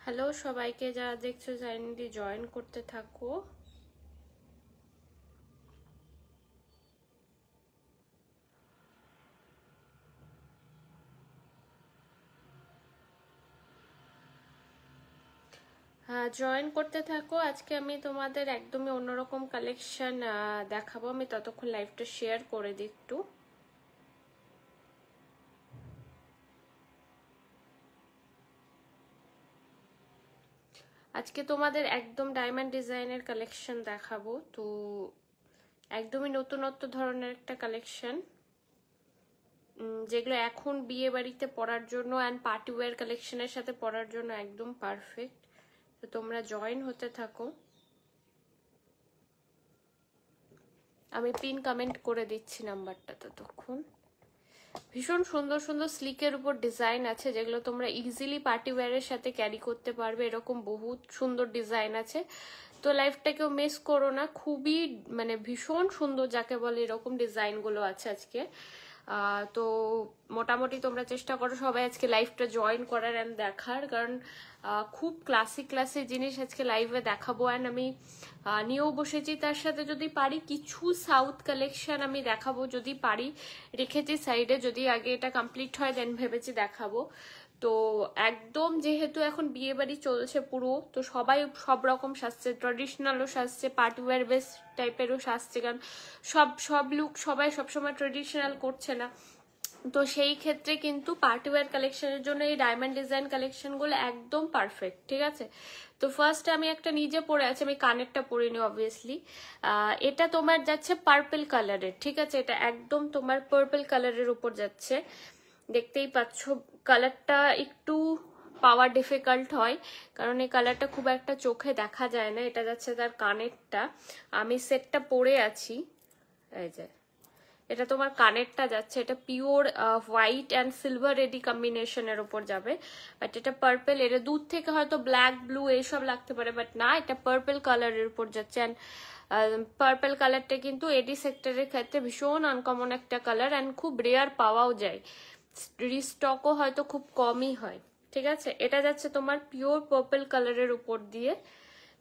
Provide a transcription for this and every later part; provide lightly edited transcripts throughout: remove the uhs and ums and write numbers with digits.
Hello সবাইকে, যারা দেখছো চ্যানেলটি জয়েন করতে থাকো। হ্যাঁ, জয়েন করতে থাকো। আজকে আমি তোমাদের একদমই অন্যরকম কালেকশন দেখাবো। আমি ততক্ষণ লাইভটা শেয়ার করে দিই একটু। আজকে তোমাদের একদম ডায়মন্ড ডিজাইনের কালেকশন দেখাবো। তো একদমই নতুনত্ব ধরনের একটা কালেকশন, যেগুলো এখন বিয়ে বাড়িতে পরার জন্য অ্যান্ড পার্টি ওয়্যার কালেকশনের সাথে পরার জন্য একদম পারফেক্ট। তো তোমরা জয়েন হতে থাকো। আমি পিন কমেন্ট করে দিচ্ছি নাম্বারটা ততক্ষণ। ভীষণ সুন্দর সুন্দর স্লিকের উপর ডিজাইন আছে, যেগুলো তোমরা ইজিলি পার্টি ওয়্যারের সাথে ক্যারি করতে পারবে। এরকম বহুত সুন্দর ডিজাইন আছে। তো লাইফটাকেও মিস করো না, খুবই মানে ভীষণ সুন্দর যাকে বলে এরকম ডিজাইনগুলো আছে আজকে। তো মোটামুটি তোমরা চেষ্টা করো সবাই আজকে লাইভটা জয়েন করার অ্যান্ড দেখার, কারণ খুব ক্লাসিক জিনিস আজকে লাইভে দেখাবো। অ্যান্ড আমি নিয়েও বসেছি, তার সাথে যদি পারি কিছু সাউথ কালেকশন আমি দেখাবো, যদি পারি রেখেছি সাইডে। যদি আগে এটা কমপ্লিট হয় দেন ভেবেছি দেখাবো। তো একদম যেহেতু এখন বিয়ে বাড়ি চলছে পুরো, তো সবাই সব রকম সাজছে, ট্র্যাডিশনালও সাজছে, পার্টি ওয়্যার বেস টাইপেরও সাজছে, কারণ সব লুক সবাই সবসময় ট্র্যাডিশনাল করছে না। তো সেই ক্ষেত্রে কিন্তু পার্টি ওয়্যার কালেকশনের জন্য এই ডায়মন্ড ডিজাইন কালেকশনগুলো একদম পারফেক্ট, ঠিক আছে। তো ফার্স্ট আমি একটা নিজে পরে আছি, আমি কানেরটা পরে নি অবভিয়াসলি। এটা তোমার যাচ্ছে পার্পল কালারের, ঠিক আছে। এটা একদম তোমার পার্পল কালারের উপর যাচ্ছে, দেখতেই পাচ্ছ। কালারটা একটু পাওয়া ডিফিকাল্ট হয়, কারণ এই কালারটা খুব একটা চোখে দেখা যায় না। এটা যাচ্ছে তার কানেরটা, আমি সেটটা পরে আছি, এই যে এটা তোমার কানেরটা যাচ্ছে। এটা pure white and silver ready কম্বিনেশনের ওপর যাবে, বাট এটা পার্পল। এটা দূর থেকে হয়তো ব্ল্যাক ব্লু এইসব লাগতে পারে, বাট না, এটা পার্পল কালারের উপর যাচ্ছে। অ্যান্ড পার্পল কালারটা কিন্তু এডি সেক্টরের ক্ষেত্রে ভীষণ আনকমন একটা কালার, অ্যান্ড খুব রেয়ার পাওয়াও যায়, রিস্টকও হয়তো খুব কমই হয়, ঠিক আছে। এটা যাচ্ছে তোমার পিওর পার্পল কালারের উপর দিয়ে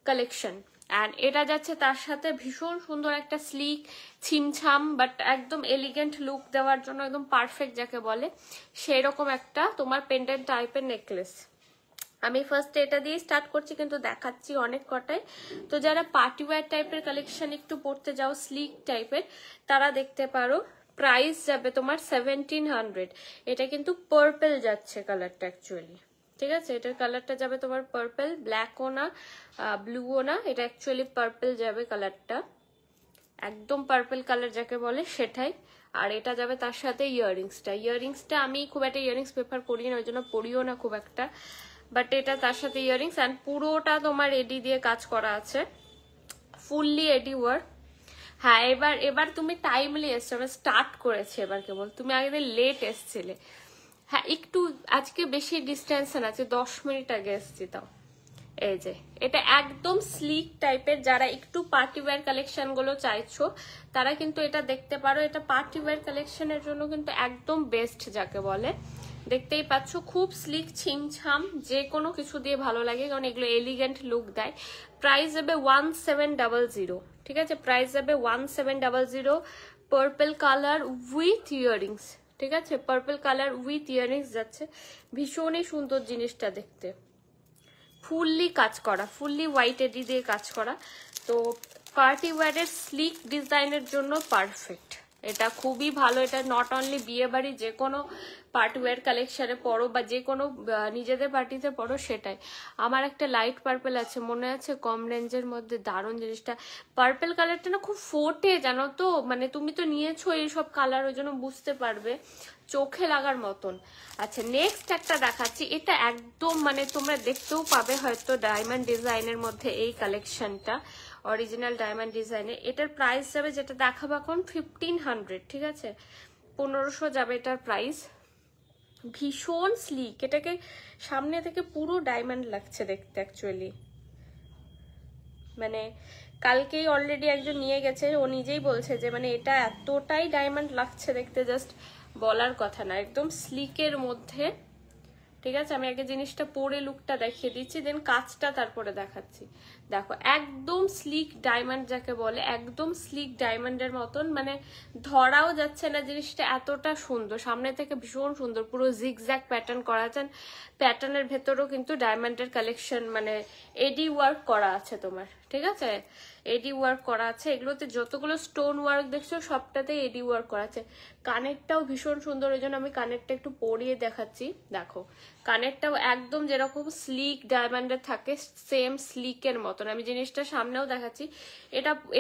কালেকশন। অ্যান্ড এটা যাচ্ছে তার সাথে ভীষণ সুন্দর একটা স্লিক ছিমছাম বাট একদম এলিগেন্ট লুক দেওয়ার জন্য একদম পারফেক্ট যাকে বলে সেই রকম একটা তোমার পেন্ডেন্ট টাইপের নেকলেস। আমি ফার্স্ট এটা দিয়ে স্টার্ট করছি, কিন্তু দেখাচ্ছি অনেক কটাই। তো যারা পার্টি ওয়্যার টাইপের কালেকশন একটু পড়তে যাও, স্লিক টাইপের, তারা দেখতে পারো। প্রাইস যাবে তোমার 1700। এটা কিন্তু পার্পল যাচ্ছে কালারটা অ্যাকচুয়ালি, ঠিক আছে। এটার কালারটা যাবে তোমার পার্পল, ব্ল্যাকও না ব্লুও না, এটা অ্যাকচুয়ালি পার্পল যাবে কালারটা, একদম পার্পল কালার যাকে বলে সেটাই। আর এটা যাবে তার সাথে ইয়াররিংসটা আমি খুব একটা ইয়াররিংস প্রেফার করি না, ওই জন্য পরিও না খুব একটা, বাট এটা তার সাথে ইয়াররিংস। অ্যান্ড পুরোটা তোমার এডি দিয়ে কাজ করা আছে, ফুললি এডি ওয়ার্ক। হ্যাঁ, এবার তুমি টাইমলি এসছো, আমরা স্টার্ট করেছি এবার, কেবল তুমি আগে লেট এসছিলে। হ্যাঁ, একটু আজকে বেশি ডিস্টেন্সে আছে, 10 মিনিট আগে এসছি তাও। এই যে এটা একদম স্লিক টাইপের, যারা একটু পার্টি ওয়্যার কালেকশন গুলো চাইছো তারা কিন্তু এটা দেখতে পারো। এটা পার্টি ওয়্যার কালেকশনের জন্য কিন্তু একদম বেস্ট যাকে বলে। দেখতেই পাচ্ছ খুব স্লিক ছিমছাম, যে কোনো কিছু দিয়ে ভালো লাগে, কারণ এগুলো এলিগেন্ট লুক দেয়। প্রাইস যাবে 1700, ঠিক আছে। প্রাইস যাবে 1700, পার্পল কালার উইথ ইয়াররিংস, ঠিক আছে। পার্পল কালার উইথ ইয়াররিংস যাচ্ছে, ভীষণই সুন্দর জিনিসটা দেখতে, ফুললি কাজ করা, ফুললি হোয়াইট এডি দিয়ে কাজ করা। তো পার্টি ওয়্যারের স্লিক ডিজাইনের জন্য পারফেক্ট, এটা খুবই ভালো। এটা নট অনলি বিয়ে বাড়ি, যে কোনো পার্টি ওয়্যার কালেকশনে পরো বা যে কোনো নিজেদের পার্টিতে পরো সেটাই। আমার একটা লাইট পার্পল আছে মনে আছে, কম রেঞ্জের মধ্যে, দারুণ জিনিসটা। পার্পল কালারটা না খুব ফোটে জানো তো, মানে তুমি তো নিয়েছো এইসব কালার, ওই জন্য বুঝতে পারবে। চোখে লাগার মতন। আচ্ছা নেক্সট একটা দেখাচ্ছি, এটা একদম মানে তোমরা দেখতেও পাবে হয়তো ডায়মন্ড ডিজাইনের মধ্যে এই কালেকশনটা, অরিজিনাল ডায়মন্ড ডিজাইনে। এটার প্রাইস যাবে, যেটা দেখাবো এখন 1500, ঠিক আছে, 1500 যাবে এটার প্রাইস। ভীষণ স্লিক, এটাকে সামনে থেকে পুরো ডায়মন্ড লাগছে দেখতে অ্যাকচুয়ালি। মানে কালকেই অলরেডি একজন নিয়ে গেছে, ও নিজেই বলছে যে মানে এটা এতটাই ডায়মন্ড লাগছে দেখতে, জাস্ট বলার কথা না, একদম স্লিকের মধ্যে, ঠিক আছে। আমি আগে জিনিসটা পরে লুকটা দেখিয়ে দিচ্ছি, দেন কাজটা তারপরে দেখাচ্ছি। দেখো একদম স্লিক ডায়মন্ড যাকে বলে, একদম স্লিক ডায়মন্ডের মতন, মানে ধরাও যাচ্ছে না জিনিসটা, এতটা সুন্দর সামনে থেকে, ভীষণ সুন্দর, পুরো জিগজ্যাগ প্যাটার্ন করা আছে। প্যাটার্নের ভেতরেও কিন্তু ডায়মন্ডের কালেকশন, মানে এডি ওয়ার্ক করা আছে তোমার, ঠিক আছে, এডি ওয়ার্ক করা আছে। এগুলোতে যতগুলো স্টোন ওয়ার্ক দেখছো সবটাতেই এডি ওয়ার্ক করা আছে। কানেরটাও ভীষণ সুন্দর, ওই জন্য আমি কানেরটা একটু পরিয়ে দেখাচ্ছি। দেখো কানেরটাও একদম যেরকম স্লিক ডায়মন্ডের থাকে সেম স্লিকের মতন। আমি জিনিসটা সামনেও দেখাচ্ছি,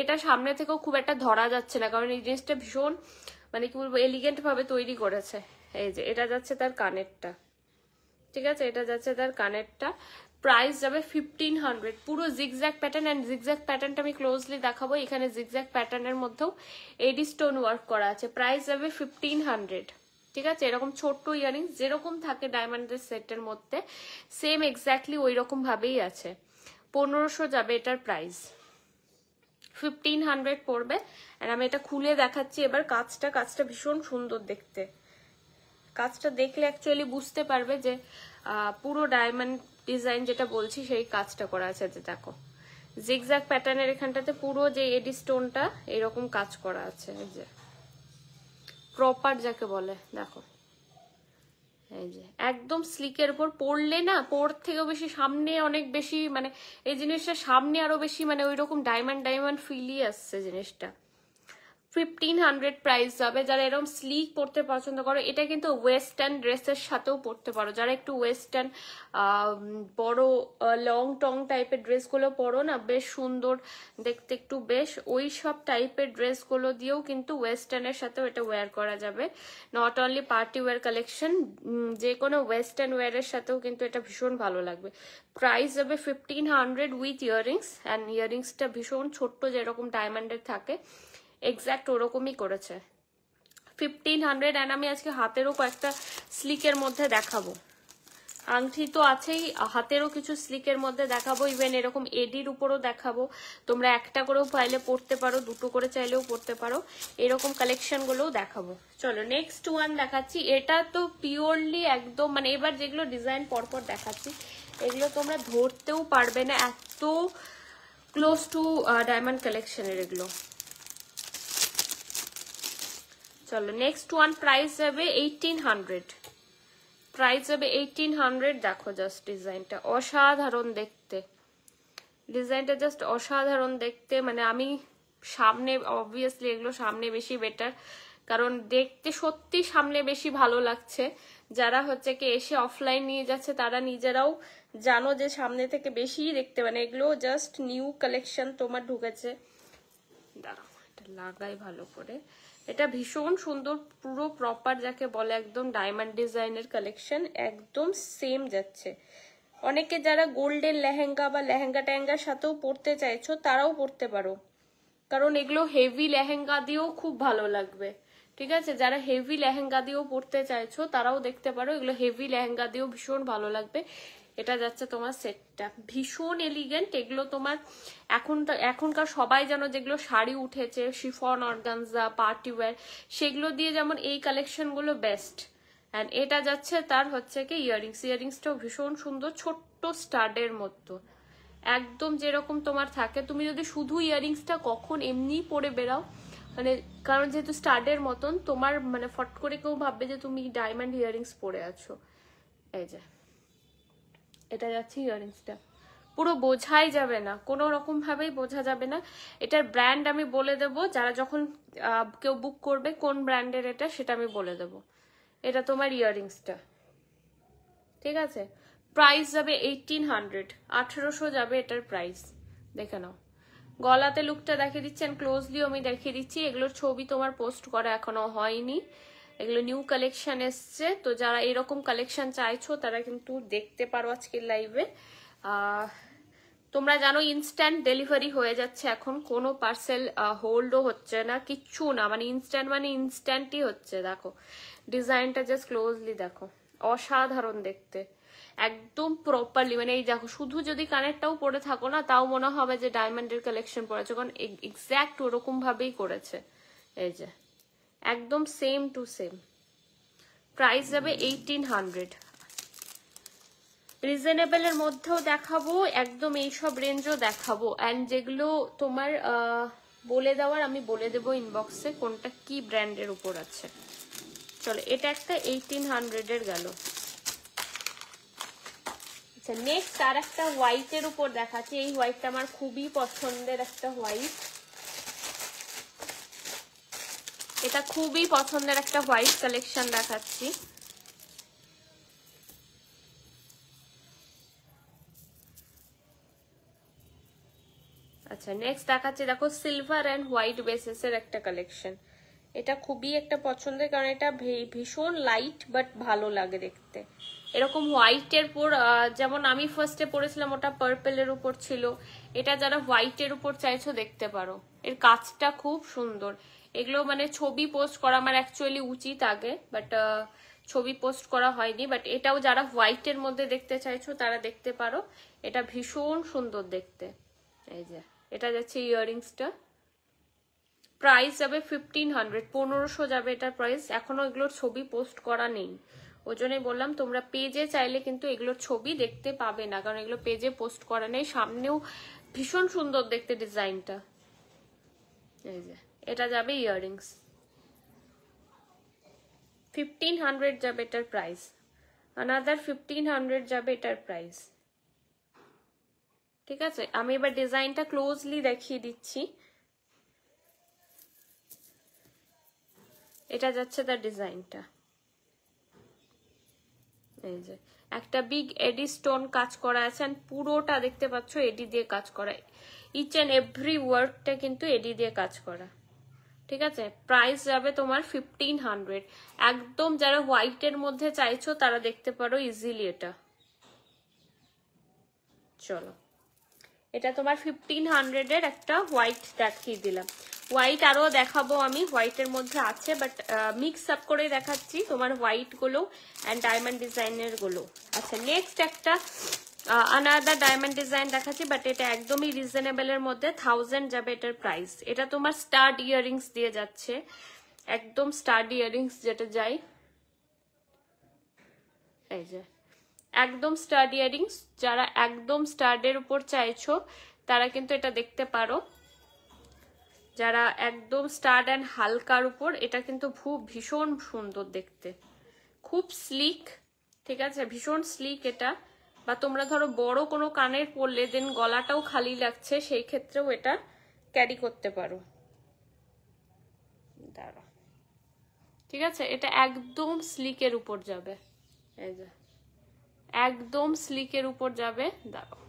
এটা সামনে থেকেও খুব একটা ধরা যাচ্ছে না, কারণ এই জিনিসটা ভীষণ মানে কি বলবো এলিগেন্ট ভাবে তৈরি করেছে। এই যে এটা যাচ্ছে তার কানেরটা, ঠিক আছে, এটা যাচ্ছে তার কানেরটা। প্রাইস যাবে 1500, পুরো জিগজ্যাগ প্যাটার্ন। অ্যান্ড জিগজ্যাগ প্যাটার্নটা আমি ক্লোজলি দেখাবো, এখানে জিগজ্যাগ প্যাটার্নের মধ্যেও এডি স্টোন ওয়ার্ক করা আছে। প্রাইস যাবে 1500, ঠিক আছে। এরকম ছোট্ট ইয়ারিংস যেরকম থাকে ডায়মন্ডের সেটের মধ্যে সেম এক্স্যাক্টলি ওই রকম ভাবেই আছে। 1500 যাবে এটার প্রাইস, 1500 পড়বে। আর আমি এটা খুলে দেখাচ্ছি এবার কাজটা ভীষণ সুন্দর দেখতে। কাজটা দেখলে অ্যাকচুয়ালি বুঝতে পারবে যে পুরো ডায়মন্ড ডিজাইন যেটা বলছি সেই কাজটা করা আছে। যে দেখো জিগজ্যাগ প্যাটার্নের এখানটাতে পুরো যে এডি স্টোনটা এরকম কাজ করা আছে, এই যে প্রপার যাকে বলে। দেখো এই যে একদম স্লিকের উপর পড়লে না, পর থেকেও বেশি সামনে অনেক বেশি, মানে এই জিনিসটা সামনে আরো বেশি মানে ওই রকম ডায়মন্ড ফিলই আসছে জিনিসটা। 1500 প্রাইস যাবে। যারা এরকম স্লিক পড়তে পছন্দ করো, এটা কিন্তু ওয়েস্টার্ন ড্রেসের সাথেও পড়তে পারো। যারা একটু ওয়েস্টার্ন বড় লং টং টাইপের ড্রেসগুলো পরো না, বেশ সুন্দর দেখতে, একটু বেশ ওই সব টাইপের ড্রেসগুলো দিয়েও কিন্তু ওয়েস্টার্নের সাথেও এটা ওয়্যার করা যাবে। Not only party wear collection, যে কোনো ওয়েস্টার্ন ওয়্যারের সাথেও কিন্তু এটা ভীষণ ভালো লাগবে। প্রাইস যাবে 1500 উইথ ইয়ারিংস। অ্যান্ড ইয়ারিংসটা ভীষণ ছোট্ট, যেরকম ডায়মন্ডের থাকে এক্স্যাক্ট ওরকমই করেছে। 1500। অ্যান্ড আমি আজকে হাতেরও কয়েকটা স্লিকের মধ্যে দেখাবো, আংটি তো আছেই, হাতেরও কিছু স্লিকের মধ্যে দেখাবো, ইভেন এরকম এডির উপরও দেখাবো। তোমরা একটা করেও চাইলে পড়তে পারো, দুটো করে চাইলেও পড়তে পারো, এরকম কালেকশন গুলোও দেখাবো। চলো নেক্সট ওয়ান দেখাচ্ছি। এটা তো পিওরলি একদম মানে এবার যেগুলো ডিজাইন পরপর দেখাচ্ছি এগুলো তোমরা ধরতেও পারবে না, এত ক্লোজ টু ডায়মন্ড কালেকশনের এগুলো। চলো নেক্সট ওয়ান, প্রাইস যাবে 1800, প্রাইস যাবে 1800। দেখো জাস্ট ডিজাইনটা অসাধারণ দেখতে, ডিজাইনটা জাস্ট অসাধারণ দেখতে। মানে আমি সামনে অবভিয়াসলি এগুলো সামনে বেশি বেটার, কারণ দেখতে সত্যি সামনে বেশি ভালো লাগছে। যারা হচ্ছে কি এসে অফলাইন নিয়ে যাচ্ছে তারা নিজেরাও জানো যে সামনে থেকে বেশি দেখতে, মানে এগুলো জাস্ট নিউ কালেকশন তোমার ঢুকেছে। দাঁড়াও এটা লাগাই ভালো করে, এটা ভীষণ সুন্দর, পুরো প্রপার যাকে বলে একদম ডায়মন্ড ডিজাইনের কালেকশন, একদম সেম যাচ্ছে। অনেকে যারা গোল্ডেন লেহেঙ্গা বা লেহেঙ্গা ট্যাঙ্গার সাথেও পরতে চাইছো তারাও পরতে পারো, কারণ এগুলো হেভি লেহেঙ্গা দিয়েও খুব ভালো লাগবে, ঠিক আছে। যারা হেভি লেহেঙ্গা দিয়েও পরতে চাইছো তারাও দেখতে পারো, এগুলো হেভি লেহেঙ্গা দিয়েও ভীষণ ভালো লাগবে। এটা যাচ্ছে তোমার সেটটা, ভীষণ এলিগেন্ট। এগুলো তোমার এখনকার সবাই জানো যেগুলো শাড়ি উঠেছে, শিফন অর্গানজা পার্টি ওয়্যার, সেগুলো দিয়ে যেমন এই কালেকশনগুলো বেস্ট। অ্যান্ড এটা যাচ্ছে তার হচ্ছে কি ইয়ারিংসটাও ভীষণ সুন্দর, ছোট্ট স্টাডের মতো, একদম যেরকম তোমার থাকে। তুমি যদি শুধু ইয়ারিংসটা কখন এমনি পরে বেরাও, মানে কারণ যেহেতু স্টাডের মতন তোমার মানে ফট করে কেউ ভাববে যে তুমি ডায়মন্ড ইয়ারিংস পরে আছো। এই যে এটা যাচ্ছে ইয়ারিংসটা, পুরো বোঝাই যাবে না, কোনো রকম ভাবেই বোঝা যাবে না। এটার ব্র্যান্ড আমি বলে দেবো, যারা যখন কেউ বুক করবে কোন ব্র্যান্ডের এটা সেটা আমি বলে দেবো। এটা তোমার ইয়ারিংসটা, ঠিক আছে। প্রাইস যাবে 1800, 1800 যাবে এটার প্রাইস। দেখে নাও গলাতে লুকটা দেখিয়ে দিচ্ছেন, ক্লোজলিও আমি দেখিয়ে দিচ্ছি। এগুলোর ছবি তোমার পোস্ট করা এখনো হয়নি, এগুলো নিউ কালেকশন এসছে, তো যারা এরকম কালেকশন চাইছো তারা কিন্তু দেখতে পারো আজকের লাইভে। তোমরা জানো ইনস্ট্যান্ট ডেলিভারি হয়ে যাচ্ছে এখন, কোনো পার্সেল হোল্ডও হচ্ছে না, কিচ্ছু না, মানে ইনস্ট্যান্টই হচ্ছে। দেখো ডিজাইনটা জাস্ট ক্লোজলি দেখো, অসাধারণ দেখতে, একদম প্রপারলি, মানে এই দেখো শুধু যদি কানেরটাও পরে থাকো না তাও মনে হবে যে ডায়মন্ডের কালেকশন পরেছে, কারণ এক্স্যাক্ট ওরকম ভাবেই করেছে। এই যে একদম সেম টু সেম। প্রাইস যাবে 1800। রিজনেবল এর মধ্যেও দেখাবো, একদম এইসব রেঞ্জও দেখাবো, অ্যান্ড যেগুলো তোমার বলে দেওয়ার আমি বলে দেবো ইনবক্সে কোনটা কি ব্র্যান্ডের উপর আছে। চলো এটা একটা 1800 এর গেল। আচ্ছা নেক্সট আর একটা হোয়াইটের উপর দেখাচ্ছি। এই হোয়াইটটা আমার খুবই পছন্দের একটা হোয়াইট, এটা খুবই পছন্দের একটা হোয়াইট কালেকশন দেখাচ্ছি। আচ্ছা নেক্সট দেখাচ্ছি, দেখো সিলভার অ্যান্ড হোয়াইট বেসেসের একটা কালেকশন। এটা খুবই একটা পছন্দের, কারণ এটা ভীষণ লাইট বাট ভালো লাগে দেখতে। এরকম হোয়াইটের উপর, যেমন আমি ফার্স্টে পরেছিলাম ওটা পার্পেলের উপর ছিল, এটা যারা হোয়াইটের উপর চাইছো দেখতে পারো, এর কাজটা খুব সুন্দর। এগুলো মানে ছবি পোস্ট করা আমার অ্যাকচুয়ালি উচিত আগে, বাট ছবি পোস্ট করা হয়নি। বাট এটাও যারা হোয়াইটের মধ্যে দেখতে চাইছো তারা দেখতে পারো, এটা ভীষণ সুন্দর দেখতে। এই যে এটা যাচ্ছে ইয়াররিংসটা, প্রাইস যাবে 1500, 1500 যাবে এটার প্রাইস। এখনো এগুলোর ছবি পোস্ট করা নেই, ওই জন্যই বললাম তোমরা পেজে চাইলে কিন্তু এগুলোর ছবি দেখতে পাবে না, কারণ এগুলো পেজে পোস্ট করা নেই। সামনেও ভীষণ সুন্দর দেখতে ডিজাইনটা। এই যে এটা যাবে ইয়াররিংস, 1500 যাবে এটার প্রাইস। আনাদার 1500 যাবে এটার প্রাইস। ঠিক আছে, আমি এবার ডিজাইনটা ক্লোজলি দেখিয়ে দিচ্ছি। এটা যাচ্ছে তার ডিজাইনটা, এই যে একটা বিগ এডি স্টোন কাজ করা আছে, এন্ড পুরোটা দেখতে পাচ্ছ এডি দিয়ে কাজ করা, ইচ এন্ড এভরি ওয়ার্কটা কিন্তু এডি দিয়ে কাজ করা। ঠিক আছে, প্রাইস যাবে তোমার 1500। একদম যারা হোয়াইটের মধ্যে চাইছো তারা দেখতে পারো ইজিলি এটা। চলো এটা তোমার 1500 এর একটা হোয়াইট দেখিয়ে দিলাম। হোয়াইট আরো দেখাবো আমি, হোয়াইটের মধ্যে আছে, বাট মিক্স আপ করে দেখাচ্ছি তোমার হোয়াইট গুলো অ্যান্ড ডায়মন্ড ডিজাইনের গুলো। আচ্ছা নেক্সট একটা আনাদার ডায়মন্ড ডিজাইন দেখাচ্ছি, বাট এটা একদমই রিজনেবল এর মধ্যে, 1000 যাবে এটার প্রাইস। এটা তোমার স্টাড ইয়াররিংস দিয়ে যাচ্ছে, একদম স্টাড ইয়াররিংস যেটা যায়, এই যে একদম স্টাড ইয়াররিংস। যারা একদম স্টাডের উপর চাইছো তারা কিন্তু এটা দেখতে পারো, যারা একদম স্টাড অ্যান্ড হালকার উপর, এটা কিন্তু খুব ভীষণ সুন্দর দেখতে, খুব স্লিক। ঠিক আছে, ভীষণ স্লিক এটা। বা তোমরা ধরো বড় কোনো কানের পরলে দেন গলাটাও খালি লাগছে, সেই ক্ষেত্রেও এটা ক্যারি করতে পারো। দাঁড়াও, ঠিক আছে, এটা একদম স্লিকের উপর যাবে, এই যে একদম স্লিকের উপর যাবে। দাঁড়াও,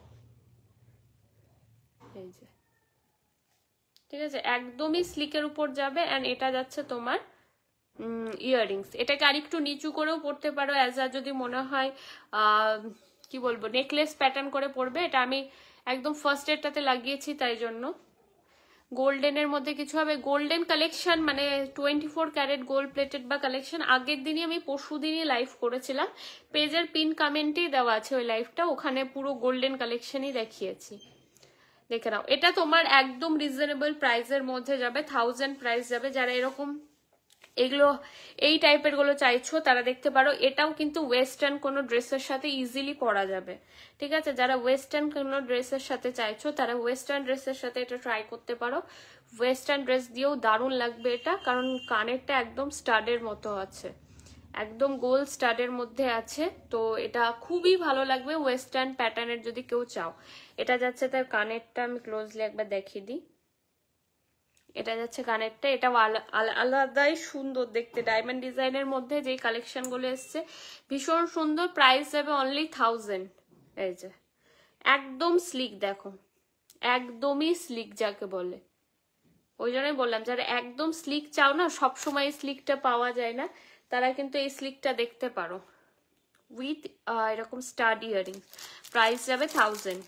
এই যে ঠিক আছে, একদমই স্লিকের উপর যাবে। অ্যান্ড এটা যাচ্ছে তোমার ইয়াররিংস। এটাকে আরেকটু নিচু করেও পড়তে পারো, অ্যাজ আ যদি মনে হয় কি বলবো নেকলেস প্যাটার্ন করে পড়বে। এটা আমি একদম ফার্স্ট এরটাতে লাগিয়েছি, তাই জন্য গোল্ডেনের মধ্যে কিছু হবে। গোল্ডেন কালেকশন মানে 24 ক্যারেট গোল্ড প্লেটেড বা কালেকশন আগের দিনই আমি পরশু দিনই লাইভ করেছিলাম, পেজের পিন কমেন্টেই দেওয়া আছে ওই লাইভটা, ওখানে পুরো গোল্ডেন কালেকশনই দেখিয়েছি, দেখে নাও। এটা তোমার একদম রিজনেবল প্রাইসের মধ্যে যাবে, 1000 প্রাইস যাবে। যারা এরকম এগুলো এই টাইপের গুলো চাইছো তারা দেখতে পারো। এটাও কিন্তু ওয়েস্টার্ন কোনো ড্রেসের সাথে ইজিলি পরা যাবে। ঠিক আছে, যারা ওয়েস্টার্ন কোনো ড্রেসের সাথে চাইছো তারা ওয়েস্টার্ন ড্রেসের সাথে এটা ট্রাই করতে পারো। ওয়েস্টার্ন ড্রেস দিয়েও দারুণ লাগবে এটা, কারণ কানেরটা একদম স্টাডের মতো আছে, একদম গোল স্টাডের মধ্যে আছে, তো এটা খুবই ভালো লাগবে ওয়েস্টার্ন প্যাটার্নের যদি কেউ চাও। এটা যাচ্ছে তার কানেরটা, আমি ক্লোজলি একবার দেখিয়ে দিই। এটা যাচ্ছে কানেরটা, এটা আলাদাই সুন্দর দেখতে, ডায়মন্ড ডিজাইনের মধ্যে যে কালেকশন গুলো এসছে ভীষণ সুন্দর। প্রাইস যাবে অনলি 1000। এই যে একদম স্লিক, দেখো একদমই স্লিক যাকে বলে, ওই জন্যই বললাম যারা একদম স্লিক চাও না, সবসময় স্লিকটা পাওয়া যায় না, তারা কিন্তু এই স্লিকটা দেখতে পারো উইথ এরকম স্টাড ইয়ারিং। প্রাইস যাবে 1000।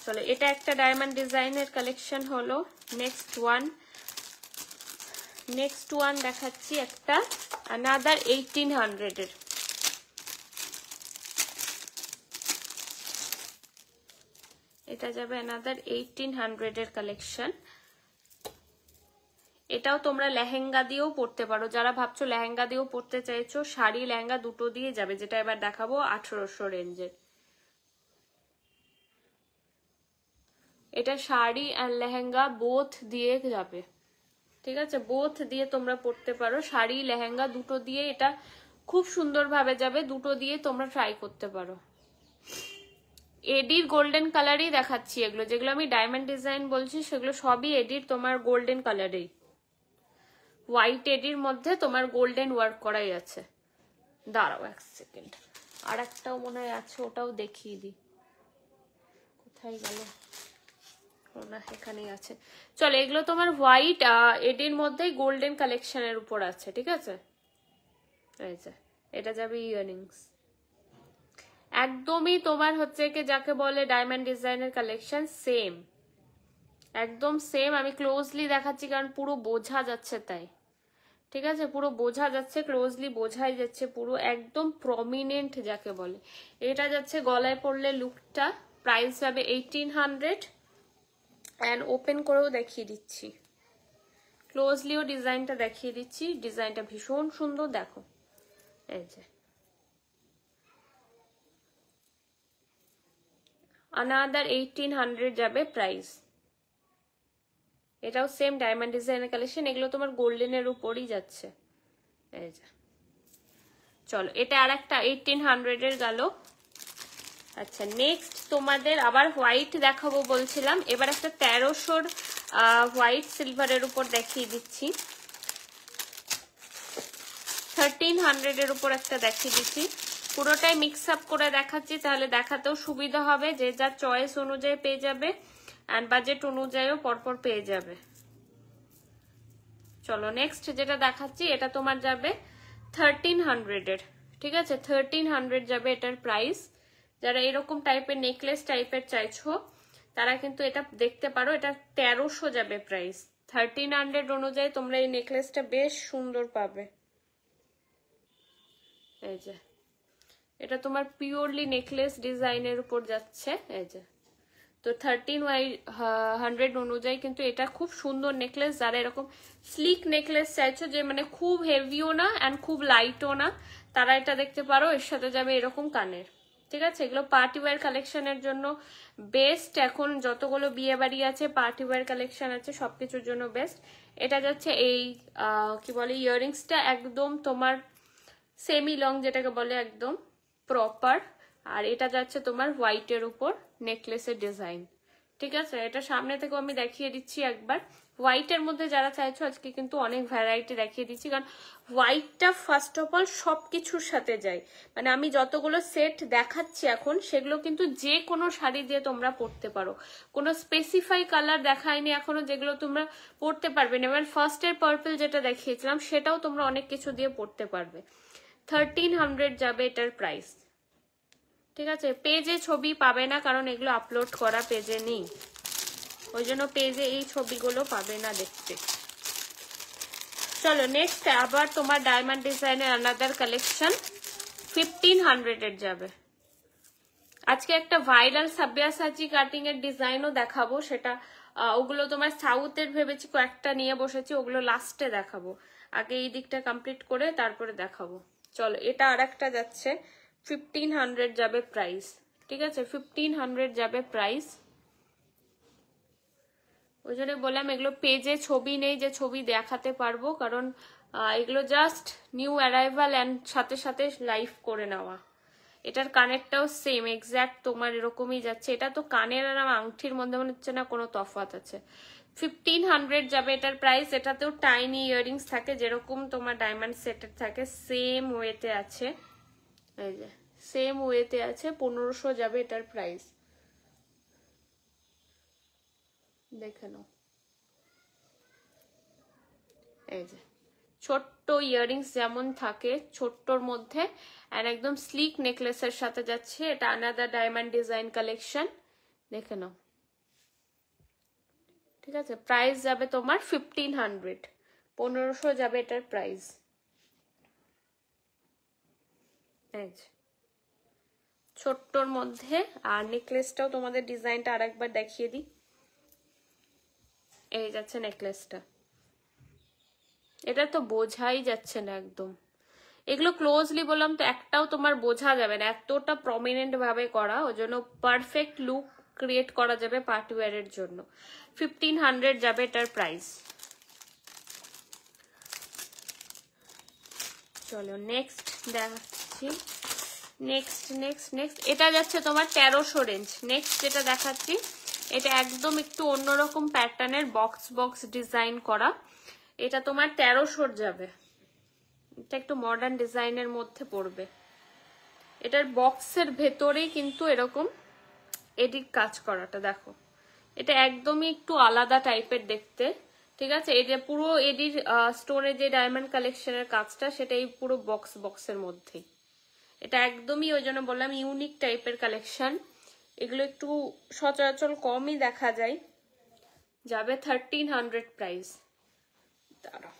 চলো এটা একটা ডায়মন্ড ডিজাইনের কালেকশন হলো। নেক্সট ওয়ান দেখাচ্ছি একটা আনাদার 1800 এর। এটা যাবে আনাদার 1800 এর কালেকশন। এটাও তোমরা লেহেঙ্গা দিয়েও পরতে পারো, যারা ভাবছো লেহেঙ্গা দিয়েও পরতে চাইছো, শাড়ি লেহেঙ্গা দুটো দিয়ে যাবে, যেটা এবার দেখাবো 1800 রেঞ্জের। এটা শাড়ি আর লেহেঙ্গা বোথ দিয়ে যাবে, ঠিক আছে, বোথ দিয়ে তোমরা পরতে পারো, শাড়ি লেহেঙ্গা দুটো দিয়ে এটা খুব সুন্দরভাবে যাবে, দুটো দিয়ে তোমরা ট্রাই করতে পারো। এডির গোল্ডেন কালারই দেখাচ্ছি এগুলো, যেগুলো আমি ডায়মন্ড ডিজাইন বলছি সেগুলো সবই এডির তোমার গোল্ডেন কালারেই, হোয়াইট এডির মধ্যে তোমার গোল্ডেন ওয়ার্ক করাই আছে। দাঁড়াও এক সেকেন্ড, আর একটাও মনে হয় আছে, ওটাও দেখিয়ে দিই, কোথায় গেল, না এখানেই আছে। চলো এগুলো তোমার হোয়াইট এডির মধ্যেই গোল্ডেন কালেকশনের উপর আছে, ঠিক আছে। এই যে এটা যাবে ইয়াররিংস, একদমই তোমার হচ্ছে কি যাকে বলে ডায়মন্ড ডিজাইনের কালেকশন, সেম একদম সেম। আমি ক্লোজলি দেখাচ্ছি কারণ পুরো বোঝা যাচ্ছে তাই, ঠিক আছে, পুরো বোঝা যাচ্ছে, ক্লোজলি বোঝাই যাচ্ছে, পুরো একদম প্রমিনেন্ট যাকে বলে। এটা যাচ্ছে গলায় পড়লে লুকটা, প্রাইস যাবে 1800। অ্যান্ড ওপেন করেও দেখিয়ে দিচ্ছি, ক্লোজলিও ডিজাইনটা দেখিয়ে দিচ্ছি, ডিজাইনটা ভীষণ সুন্দর, দেখো এই যে আনাদার 1800 যাবে প্রাইস। এটাও সেম ডায়মন্ড ডিজাইনের কালেকশন, এগুলো তোমার গোল্ডেনের উপরই যাচ্ছে, এই যে। চলো এটা আর একটা 1800 এর গেল। আচ্ছা নেক্সট তোমাদের আবার হোয়াইট দেখাবো বলছিলাম, এবার একটা 1300 হোয়াইট সিলভারের উপর দেখিয়ে দিচ্ছি, 1300 এর উপর একটা দেখিয়ে দিচ্ছি, পুরোটাই মিক্স আপ করে দেখাচ্ছি, তাহলে দেখাতেও সুবিধা হবে, যে যার চয়েস অনুযায়ী পেয়ে যাবে অ্যান্ড বাজেট অনুযায়ীও পরপর পেয়ে যাবে। চলো নেক্সট যেটা দেখাচ্ছি এটা তোমার যাবে 1300 এর, ঠিক আছে, 1300 যাবে এটার প্রাইস। যারা এরকম টাইপের নেকলেস টাইপের চাইছো তারা কিন্তু এটা দেখতে পারো, এটা 1300 যাবে প্রাইস। 1300 অনুযায়ী তোমরা এই নেকলেসটা বেশ সুন্দর পাবে। এই যে এটা তোমার পিওরলি নেকলেস ডিজাইনের উপর যাচ্ছে, এই যে। তো 1300 অনুযায়ী কিন্তু এটা খুব সুন্দর নেকলেস। যারা এরকম স্লিক নেকলেস চাইছো, যে মানে খুব হেভিও না অ্যান্ড খুব লাইটও না, তারা এটা দেখতে পারো। এর সাথে যাবে এরকম কানের, ঠিক আছে। এগুলো পার্টি ওয়্যার কালেকশনের জন্য বেস্ট, এখন যতগুলো বিয়ে বাড়ি আছে পার্টি ওয়্যার কালেকশন আছে সবকিছুর জন্য বেস্ট। এটা যাচ্ছে এই কি বলে ইয়াররিংসটা একদম তোমার সেমি লং যেটাকে বলে, একদম প্রপার। আর এটা যাচ্ছে তোমার হোয়াইটের উপর নেকলেসের ডিজাইন, ঠিক আছে। এটা সামনে থেকেও আমি দেখিয়ে দিচ্ছি একবার। হোয়াইটের মধ্যে যারা চাইছো আজকে কিন্তু অনেক ভ্যারাইটি দেখিয়ে দিচ্ছি, কারণ হোয়াইটটা ফার্স্ট অফ অল সবকিছুর সাথে যায়। মানে আমি যতগুলো সেট দেখাচ্ছি এখন সেগুলো কিন্তু যে কোনো শাড়ি দিয়ে তোমরা পরতে পারো, কোনো স্পেসিফাই কালার দেখায়নি এখনো যেগুলো তোমরা পরতে পারবে না। এবার ফার্স্টের পার্পল যেটা দেখিয়েছিলাম সেটাও তোমরা অনেক কিছু দিয়ে পরতে পারবে। 1300 যাবে এটার প্রাইস, ঠিক আছে। পেজে ছবি পাবে না কারণ এগুলো আপলোড করা পেজে নেই, ওই জন্য পেজে এই ছবিগুলো পাবে না দেখতে। চলো নেক্সট আবার তোমার ডায়মন্ড ডিজাইনের আনাদার কালেকশন 1500 এর যাবে। আজকে একটা ভাইরাল সাব্যাসাচী কাটিং এর ডিজাইনও দেখাবো, সেটা ওগুলো তোমার সাউথের ভেবেছি কয়েকটা নিয়ে বসেছি, ওগুলো লাস্টে দেখাবো, আগে এই দিকটা কমপ্লিট করে তারপরে দেখাবো। চলো এটা আর একটা যাচ্ছে 1500 যাবে প্রাইস, ঠিক আছে, 1500 যাবে প্রাইস। ওই জন্য বললাম এগুলো পেজে ছবি নেই যে ছবি দেখাতে পারবো, কারণ এগুলো জাস্ট নিউ অ্যারাইভাল অ্যান্ড সাথে সাথে লাইভ করে নেওয়া। এটার কানেরটাও সেম এক্স্যাক্ট তোমার এরকমই যাচ্ছে। এটা তো কানের আর আংটির মধ্যে মনে হচ্ছে না কোনো তফাৎ আছে। 1500 যাবে এটার প্রাইস। এটাতেও টাইনি ইয়াররিংস থাকে যেরকম তোমার ডায়মন্ড সেটের থাকে, সেম ওয়েতে আছে, এই যে সেম ওয়েতে আছে। 1500 যাবে এটার প্রাইস, দেখে নাও। এই যে ছোট্ট ইয়াররিংস যেমন থাকে ছোট্টর মধ্যে, আর একদম স্লিক নেকলেসের সাথে যাচ্ছে। এটা আনাদার ডায়মন্ড ডিজাইন কালেকশন, দেখে নাও। ঠিক আছে, প্রাইস যাবে তোমার 1500, 1500 যাবে এটার প্রাইস। ছোট্টর মধ্যে, আর নেকলেসটাও তোমাদের ডিজাইনটা আরেকবার দেখিয়ে দিই। এই যাচ্ছে নেকলেসটা, এটা তো বোঝাই যাচ্ছে না একদম। এগুলো ক্লোজলি বললাম তো একটাও তোমার বোঝা যাবে না, এতটা প্রমিনেন্ট ভাবে করা, ওই জন্য পারফেক্ট লুক ক্রিয়েট করা যাবে পার্টি ওয়্যারের জন্য। 1500 যাবে এটার প্রাইস। চলো নেক্সট দেখাচ্ছি। নেক্সট এটা যাচ্ছে তোমার 1300 রেঞ্জ। নেক্সট যেটা দেখাচ্ছি এটা একদম একটু অন্যরকম প্যাটার্নের বক্স ডিজাইন করা, এটা তোমার 1300 যাবে। এটা একটু মডার্ন ডিজাইনের মধ্যে পড়বে। এটার বক্সের ভেতরেই কিন্তু এরকম এডিট কাজ করাটা দেখো, এটা একদমই একটু আলাদা টাইপের দেখতে। ঠিক আছে, এই যে পুরো এডির স্টোনে যে ডায়মন্ড কালেকশনের কাজটা সেটাই পুরো বক্সের মধ্যেই। এটা একদমই ওই জন্য বললাম ইউনিক টাইপের কালেকশন, এগুলো একটু সচরাচর কমই দেখা যায়। যাবে 1300 প্রাইস। দাঁড়াও,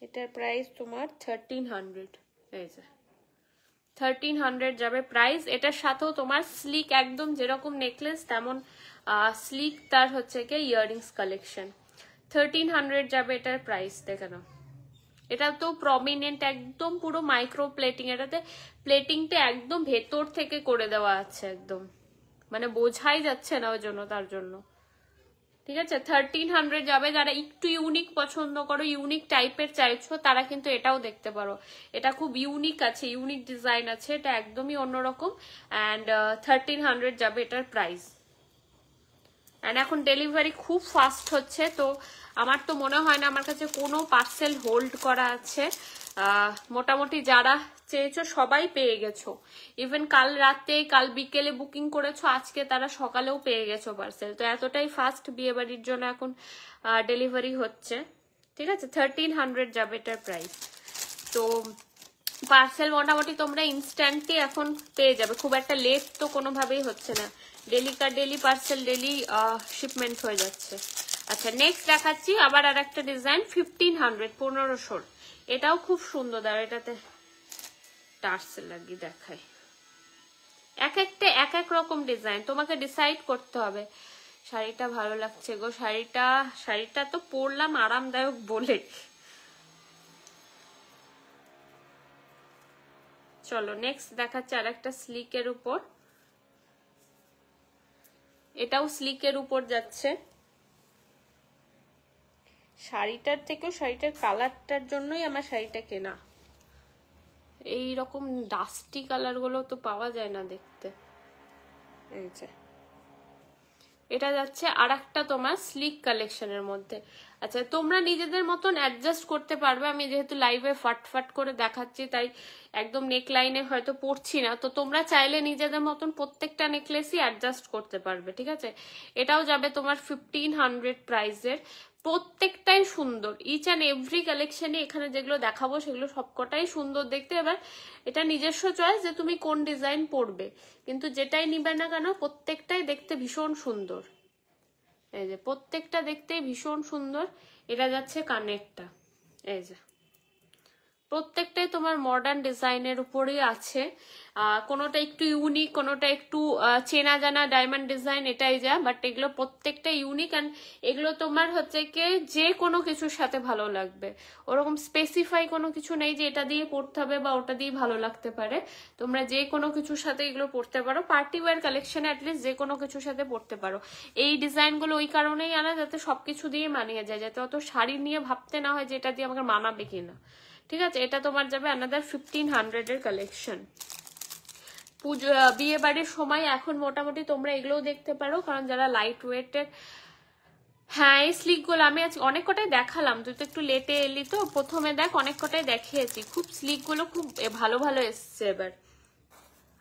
এটার প্রাইস তোমার 1300। এই যে 1300 যাবে প্রাইস। এটার সাথেও তোমার স্লিক একদম যেরকম নেকলেস তেমন স্লিক তার হচ্ছে কি ইয়াররিংস কালেকশন। 1300 যাবে এটার প্রাইস। দেখে নাও, এটা তো প্রমিনেন্ট একদম পুরো মাইক্রো প্লেটিং, এটাতে প্লেটিংটা একদম ভেতর থেকে করে দেওয়া আছে, একদম মানে বোঝাই যাচ্ছে না ওই জন্য, তার জন্য। ঠিক আছে, 1300 যাবে। যারা একটু ইউনিক পছন্দ করো, ইউনিক টাইপের চাইছো, তারা কিন্তু এটাও দেখতে পারো। এটা খুব ইউনিক আছে, ইউনিক ডিজাইন আছে, এটা একদমই অন্যরকম। অ্যান্ড 1300 যাবে এটার প্রাইস। অ্যান্ড এখন ডেলিভারি খুব ফাস্ট হচ্ছে, তো আমার তো মনে হয় না আমার কাছে কোনো পার্সেল হোল্ড করা আছে। মোটামুটি যারা চেয়েছো সবাই পেয়ে গেছো। ইভেন কাল রাতে, কাল বিকেলে বুকিং করেছো, আজকে তারা সকালেও পেয়ে গেছো পার্সেল। তো এতটাই ফাস্ট বিয়ে বাড়ির জন্য এখন ডেলিভারি হচ্ছে। ঠিক আছে, 1300 যাবে এটার প্রাইস। তো পার্সেল মোটামুটি তোমরা ইনস্ট্যান্টলি এখন পেয়ে যাবে, খুব একটা লেট তো কোনোভাবেই হচ্ছে না। ডেলি পার্সেল ডেলি শিপমেন্ট হয়ে যাচ্ছে। আচ্ছা, নেক্সট দেখাচ্ছি আবার আর একটা ডিজাইন 1500, 1500। এটাও খুব সুন্দর। দাঁড়া, এটাতে টার্সেল লাগিয়ে দেখাই। এক একটা এক এক রকম ডিজাইন, তোমাকে ডিসাইড করতে হবে। শাড়িটা ভালো লাগছে গো, শাড়িটা তো পরলাম আরামদায়ক বলে। চলো নেক্সট দেখাচ্ছি আর একটা স্লিকের উপর। এটাও স্লিকের উপর যাচ্ছে। শাড়িটার থেকেও শাড়িটার কালারটার জন্যই আমার শাড়িটা কেনা। এই রকম ডাস্টি কালার গুলো তো পাওয়া যায় না দেখতে। এই যে এটা যাচ্ছে আর একটা তোমার স্লিক কালেকশনের মধ্যে। আচ্ছা, তোমরা নিজেদের মতন অ্যাডজাস্ট করতে পারবে। আমি যেহেতু লাইভে ফাটফাট করে দেখাচ্ছি তাই একদম নেক লাইনে হয়তো পড়ছি না, তো তোমরা চাইলে নিজেদের মতন প্রত্যেকটা নেকলেসই অ্যাডজাস্ট করতে পারবে। ঠিক আছে, এটাও যাবে তোমার 1500 প্রাইসের। প্রত্যেকটাই সুন্দর, ইচ অ্যান্ড এভরি কালেকশনে এখানে যেগুলো দেখাবো সেগুলো সবকটাই সুন্দর দেখতে। এবার এটা নিজস্ব চয়েস যে তুমি কোন ডিজাইন পরবে, কিন্তু যেটাই নিবে না কেন প্রত্যেকটাই দেখতে ভীষণ সুন্দর। এই যে প্রত্যেকটা দেখতে ভীষণ সুন্দর। এটা যাচ্ছে কানেরটা, এই যে প্রত্যেকটাই তোমার মডার্ন ডিজাইনের উপরেই আছে। কোনোটা একটু ইউনিক, কোনোটা একটু চেনা জানা ডায়মন্ড ডিজাইন, এটাই যা। বাট এগুলো প্রত্যেকটা ইউনিক, অ্যান্ড এগুলো তোমার হচ্ছে কি যে কোনো কিছুর সাথে ভালো লাগবে। ওরকম স্পেসিফাই কোনো কিছু নেই যে এটা দিয়ে পরতে হবে বা ওটা দিয়ে ভালো লাগতে পারে। তোমরা যে কোনো কিছুর সাথে এগুলো পরতে পারো। পার্টি ওয়্যার কালেকশনে অ্যাটলিস্ট যে কোনো কিছুর সাথে পরতে পারো। এই ডিজাইনগুলো ওই কারণেই আনা যাতে সবকিছু দিয়ে মানিয়ে যায়, যাতে অত শাড়ি নিয়ে ভাবতে না হয় যে এটা দিয়ে আমাকে মানাবে কিনা। ঠিক আছে, এটা তোমার যাবে আনাদার 1500 এর কালেকশন। পুজো বিয়ে বাড়ির সময় এখন মোটামুটি তোমরা এগুলোও দেখতে পারো, কারণ যারা লাইট ওয়েটের। হ্যাঁ, এই স্লিক গুলো আমি আজ অনেক কটাই দেখালাম, তুই তো একটু লেটে এলি তো। প্রথমে দেখ অনেক কটাই দেখিয়েছি, খুব স্লিক গুলো খুব ভালো ভালো এসছে এবার।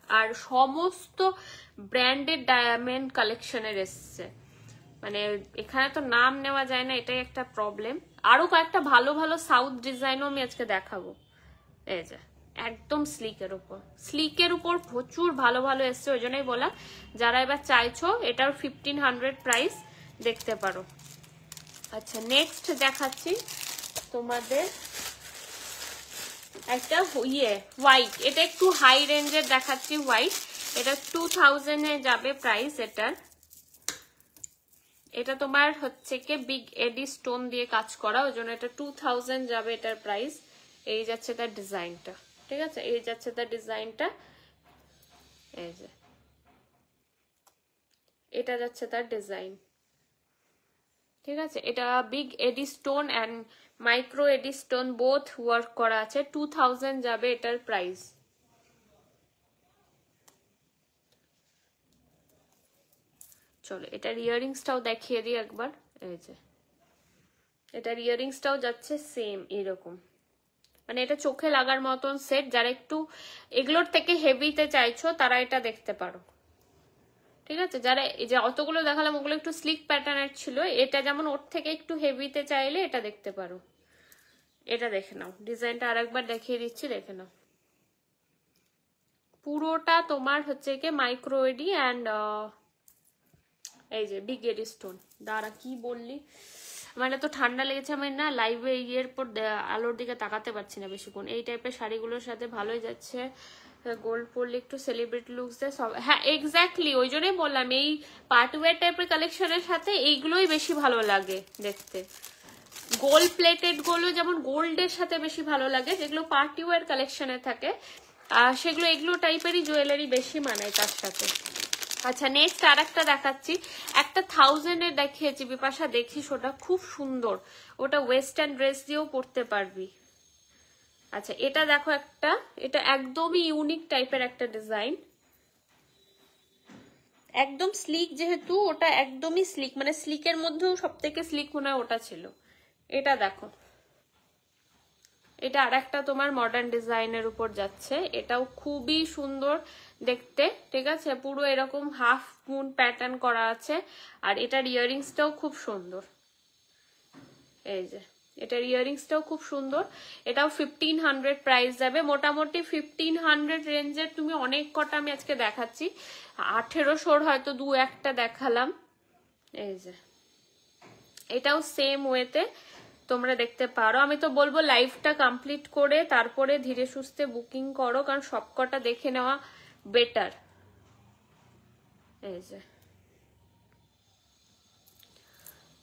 আর সমস্ত ব্র্যান্ডেড ডায়মন্ড কালেকশনের এসছে। মানে এখানে তো নাম নেওয়া যায় না, এটাই একটা প্রবলেম। আরো কয়েকটা ভালো ভালো সাউথ ডিজাইনও আমি আজকে দেখাবো। এই যে একদম স্লিকের উপর প্রচুর ভালো ভালো এসছে, ওই জন্যই বলা যারা এবার চাইছো এটার 1500 প্রাইস দেখতে পারো। আচ্ছা নেক্সট দেখাচ্ছি তোমাদের একটা হোয়াইট, এটা একটু হাই রেঞ্জের দেখাচ্ছি হোয়াইট, এটা 2000 এ যাবে প্রাইস এটার। এটা তোমার হচ্ছে কি বিগ এডি স্টোন দিয়ে কাজ করা, ওই জন্য এটা 2000 যাবে এটার প্রাইস। এই যাচ্ছে তার ডিজাইনটা, ঠিক আছে, এই যাচ্ছে তার ডিজাইনটা, এই যে এটা যাচ্ছে তার ডিজাইন, ঠিক আছে। এটা big eddy stone and micro eddy stone both work করা আছে, 2000 যাবে এটার প্রাইস। চলো এটার ইয়াররিংসটাও দেখিয়ে দিই একবার। এই যে এটার ইয়াররিংসটাও যাচ্ছে সেম এরকম, মানে এটা চোখে লাগার মতন সেট। যারা একটু এগুলোর থেকে হেভিতে চাইছো তারা এটা দেখতে পারো, ঠিক আছে। যারা এই যে অতগুলো দেখালাম ওগুলো একটু স্লিক প্যাটার্নের ছিল, এটা যেমন ওর থেকে একটু হেভিতে চাইলে এটা দেখতে পারো। এটা দেখে নাও, ডিজাইনটা আরেকবার দেখিয়ে দিচ্ছি, দেখে নাও। পুরোটা তোমার হচ্ছে কি মাইক্রো এডি অ্যান্ড এই যে বিগ এডি স্টোন। দাঁড়া কি বললি, মানে তো ঠান্ডা লেগেছে, আমি না লাইভে ইয়ের পর আলোর দিকে তাকাতে পারছি না বেশিক্ষণ। এই টাইপের শাড়িগুলোর সাথে ভালোই যাচ্ছে, গোল্ড পরলে একটু সেলিব্রিটি লুকস দেয় সব। হ্যাঁ এক্স্যাক্টলি, ওই জন্যই বললাম এই পার্টওয়্যার টাইপের কালেকশনের সাথে এইগুলোই বেশি ভালো লাগে দেখতে। গোল্ড প্লেটেড গুলো যেমন গোল্ডের সাথে বেশি ভালো লাগে, যেগুলো পার্টিওয়্যার কালেকশনে থাকে সেগুলো এগুলো টাইপেরই জুয়েলারি বেশি মানায় তার সাথে। আচ্ছা নেক্সট আর একটা দেখাচ্ছি, একটা 1000 এর দেখিয়েছি বিপাশা, দেখিস ওটা খুব সুন্দর, ওটা ওয়েস্টার্ন ড্রেস দিয়েও পরতে পারবি। আচ্ছা এটা দেখো একটা, এটা একদমই ইউনিক টাইপের একটা ডিজাইন, একদম স্লিক, যেহেতু ওটা একদমই স্লিক, মানে স্লিকের মধ্যেও সব থেকে স্লিক মনে হয় ওটা ছিল। এটা দেখো, এটা আর একটা তোমার মডার্ন ডিজাইনের উপর যাচ্ছে, এটাও খুবই সুন্দর দেখতে, ঠিক আছে। পুরো এরকম হাফ মুন প্যাটার্ন করা আছে, আর এটার ইয়াররিংসটাও খুব সুন্দর। এই যে এটার ইয়াররিংসটাও খুব সুন্দর, এটাও 1500 প্রাইস যাবে। মোটামুটি 1500 রেঞ্জের তুমি অনেক কটা আমি আজকে দেখাচ্ছি, 1800 হয়তো দু একটা দেখালাম। এই যে এটাও সেম ওয়েতে তোমরা দেখতে পারো। আমি তো বলবো লাইভটা কমপ্লিট করে তারপরে ধীরে সুস্থে বুকিং করো, কারণ সবকটা দেখে নেওয়া বেটার। এই যে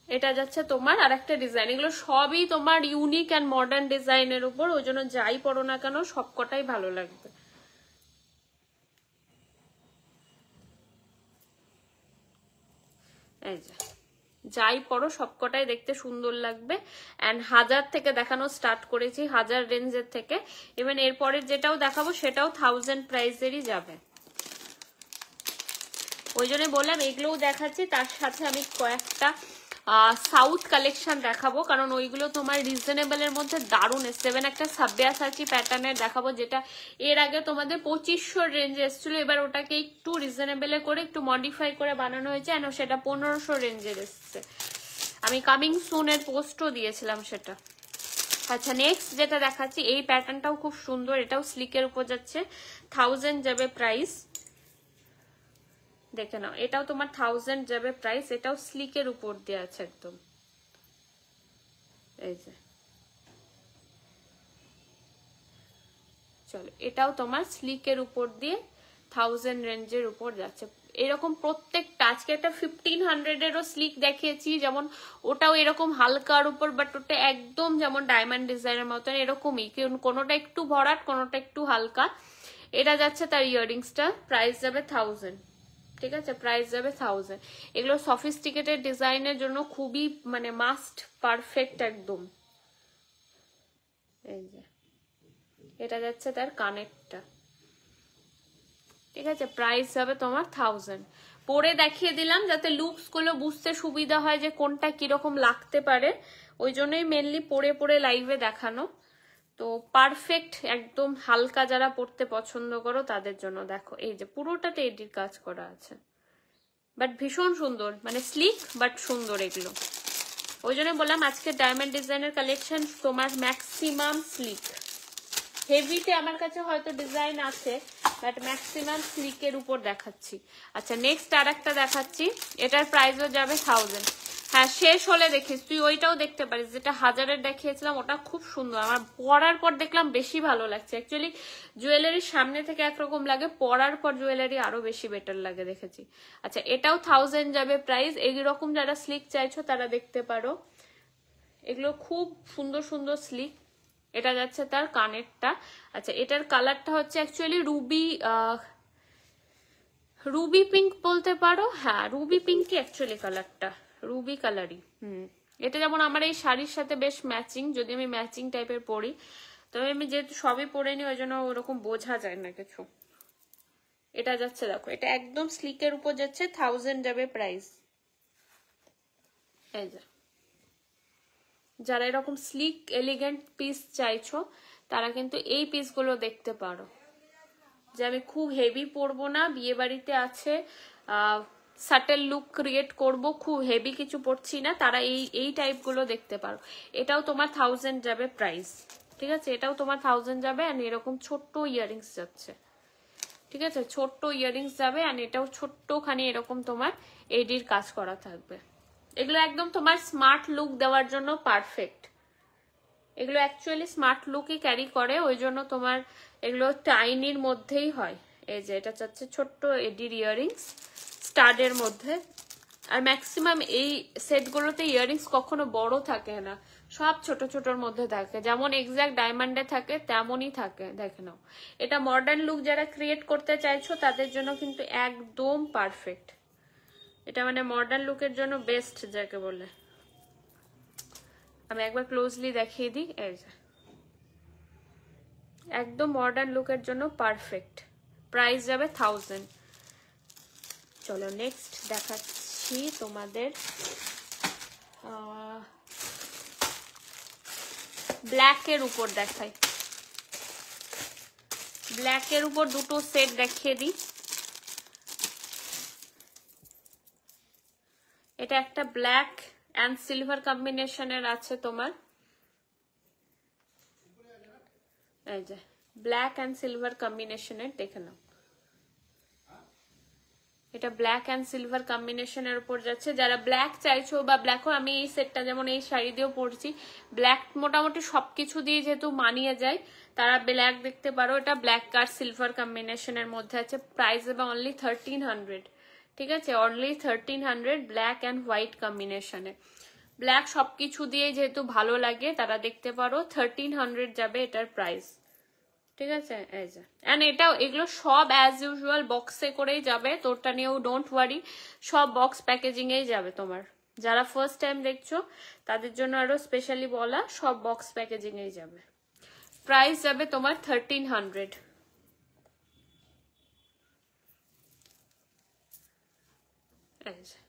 এটা যাচ্ছে তোমার আর একটা ডিজাইন, এগুলো সবই তোমার ইউনিক অ্যান্ড মডার্ন ডিজাইনের উপর, ওই জন্য যাই পড়ো না কেন সবকটাই ভালো লাগবে। এই যে যাই পড়ো সবকটাই দেখতে সুন্দর লাগবে। অ্যান্ড 1000 থেকে দেখানো স্টার্ট করেছি, 1000 রেঞ্জের থেকে। ইভেন এরপরের যেটাও দেখাবো সেটাও 1000 প্রাইসেরই যাবে, ওই জন্য বললাম এগুলোও দেখাচ্ছি, তার সাথে আমি কয়েকটা সাউথ কালেকশন দেখাবো, কারণ ওইগুলো তোমার রিজনেবলের মধ্যে দারুণ এসছে। ইভেন একটা সাব্যাসাচি প্যাটার্নের দেখাবো, যেটা এর আগে তোমাদের 2500 রেঞ্জে এসেছিল, এবার ওটাকে একটু রিজনেবলে করে একটু মডিফাই করে বানানো হয়েছে, আর সেটা 1500 রেঞ্জের এসছে। আমি কামিং সুন এর পোস্টও দিয়েছিলাম সেটা। আচ্ছা নেক্সট যেটা দেখাচ্ছি, এই প্যাটার্নটাও খুব সুন্দর, এটাও স্লিকের উপর যাচ্ছে, 1000 যাবে প্রাইস। দেখে নাও, এটাও তোমার 1000 যাবে প্রাইস, এটাও স্লিকের উপর দিয়ে আছে একদম। এই যে চলো এটাও তোমার স্লিকের উপর দিয়ে 1000 রেঞ্জের উপর যাচ্ছে। এরকম প্রত্যেকটা, আজকে একটা 1500 এরও স্লিক দেখিয়েছি, যেমন ওটাও এরকম হালকার উপর, বাট ওটা একদম যেমন ডায়মন্ড ডিজাইনের মতন এরকমই, কোনোটা একটু ভরাট কোনোটা একটু হালকা। এটা যাচ্ছে তার ইয়াররিংসটা, প্রাইস যাবে 1000, ঠিক আছে, প্রাইস যাবে 1000। এগুলো সফিস্টিকেটেড ডিজাইনের জন্য খুবই মানে মাস্ট পারফেক্ট একদম। এই যে এটা যাচ্ছে তার কানেরটা, ঠিক আছে, প্রাইস যাবে তোমার 1000। পরে দেখিয়ে দিলাম যাতে লুকস গুলো বুঝতে সুবিধা হয় যে কোনটা কিরকম লাগতে পারে, ওই জন্যই মেনলি পরে পরে লাইভে দেখানো। তো পারফেক্ট একদম হালকা যারা পড়তে পছন্দ করো তাদের জন্য। দেখো এই যে পুরোটাতে এডির কাজ করা আছে, বাট ভীষণ সুন্দর, মানে স্লিক বাট সুন্দর এগুলো। ওই জন্য বললাম আজকে ডায়মন্ড ডিজাইনের কালেকশন তোমার ম্যাক্সিমাম স্লিক। হেভিতে আমার কাছে হয়তো ডিজাইন আছে, বাট ম্যাক্সিমাম স্লিকের উপর দেখাচ্ছি। আচ্ছা নেক্সট আর একটা দেখাচ্ছি, এটার প্রাইসও যাবে 1000। হ্যাঁ শেষ হলে দেখিস, তুই ওইটাও দেখতে পারিস যেটা 1000-এর দেখিয়েছিলাম, ওটা খুব সুন্দর। আমার পরার পর দেখলাম বেশি ভালো লাগছে। অ্যাকচুয়ালি জুয়েলারির সামনে থেকে একরকম লাগে, পরার পর জুয়েলারি আরো বেশি বেটার লাগে দেখেছি। আচ্ছা এটাও 1000 যাবে প্রাইস। এইরকম যারা স্লিক চাইছো তারা দেখতে পারো, এগুলো খুব সুন্দর সুন্দর স্লিক। এটা যাচ্ছে তার কানেরটা। আচ্ছা এটার কালারটা হচ্ছে অ্যাকচুয়ালি রুবি পিঙ্ক বলতে পারো। হ্যাঁ রুবি পিঙ্কই অ্যাকচুয়ালি কালারটা, রুবি কালারই। এটা যেমন আমার এই শাড়ির সাথে বেশ ম্যাচিং, যদি আমি ম্যাচিং টাইপের পরি, তবে আমি যেহেতু সবই পরে নি ওই জন্য ওরকম বোঝা যায় না কিছু। এটা যাচ্ছে দেখো, এটা একদম স্লিকের উপর যাচ্ছে, 1000 যাবে প্রাইস। এই যে যারা এরকম স্লিক এলিগেন্ট পিস চাইছো তারা কিন্তু এই পিসগুলো দেখতে পারো, যে আমি খুব হেভি পরবো না, বিয়ে বাড়িতে আছে সাটেল লুক ক্রিয়েট করব, খুব হেভি কিছু পরছি না, তারা এই টাইপগুলো দেখতে পারো। এটাও তোমার 1000 যাবে প্রাইস, ঠিক আছে? এটাও তোমার 1000 যাবে। আর এরকম ছোট্ট ইয়াররিংস যাচ্ছে, ঠিক আছে? ছোট্ট ইয়াররিংস যাবে। আর এটাও ছোট্টখানি এরকম তোমার এডির কাজ করা থাকবে। এগুলো একদম তোমার স্মার্ট লুক দেওয়ার জন্য পারফেক্ট। এগুলো অ্যাকচুয়ালি স্মার্ট লুকই ক্যারি করে, ওই জন্য তোমার এগুলো টাইনির মধ্যেই হয়। এই যে এটা চাচ্ছে ছোট্ট এডির ইয়াররিংস স্টাডের মধ্যে। আর ম্যাক্সিমাম এই সেটগুলোতে ইয়াররিংস কখনো বড় থাকে না, সব ছোট ছোটর মধ্যে থাকে, যেমন এক্সাক্ট ডায়মন্ডে থাকে তেমনই থাকে। দেখে নাও, এটা মডার্ন লুক যারা ক্রিয়েট করতে চাইছো তাদের জন্য কিন্তু একদম পারফেক্ট। এটা মানে মডার্ন লুকের জন্য বেস্ট যাকে বলে। আমি একবার ক্লোজলি দেখিয়ে দিই, এই যে একদম মডার্ন লুকের জন্য পারফেক্ট। প্রাইস যাবে 1000। চলো নেক্সট দেখাচ্ছি তোমাদের ব্ল্যাকের উপর দেখাই। ব্ল্যাকের উপর দুটো সেট দেখিয়ে দিই। এটা একটা ব্ল্যাক অ্যান্ড সিলভার কম্বিনেশনের আছে তোমার, এই যে ব্ল্যাক অ্যান্ড সিলভার কম্বিনেশনের, দেখে নাও। এটা ব্ল্যাক অ্যান্ড সিলভার কম্বিনেশনের উপর যাচ্ছে। যারা ব্ল্যাক চাইছো বা ব্ল্যাকও, আমি এই সেটটা যেমন এই শাড়ি দিয়েও পরছি, ব্ল্যাক মোটামুটি সবকিছু দিয়ে যেহেতু মানিয়ে যায়, তারা ব্ল্যাক দেখতে পারো। এটা ব্ল্যাক আর সিলভার কম্বিনেশনের মধ্যে আছে। প্রাইস এবং অনলি 1300, ঠিক আছে? অনলি 1300 ব্ল্যাক অ্যান্ড হোয়াইট কম্বিনেশনে। ব্ল্যাক সবকিছু দিয়ে যেহেতু ভালো লাগে তারা দেখতে পারো, 1300 যাবে এটার প্রাইস, ঠিক আছে? এই যে এন্ড এটাও, এগুলো সব অ্যাজ ইউজুয়াল বক্সে করেই যাবে, তোরটা নিয়েও ডোন্ট ওয়ারি, সব বক্স প্যাকেজিং এই যাবে তোমার। যারা ফার্স্ট টাইম দেখছো তাদের জন্য আরো স্পেশালি বলা, সব বক্স প্যাকেজিং এই যাবে। প্রাইস যাবে তোমার 1300। এই যে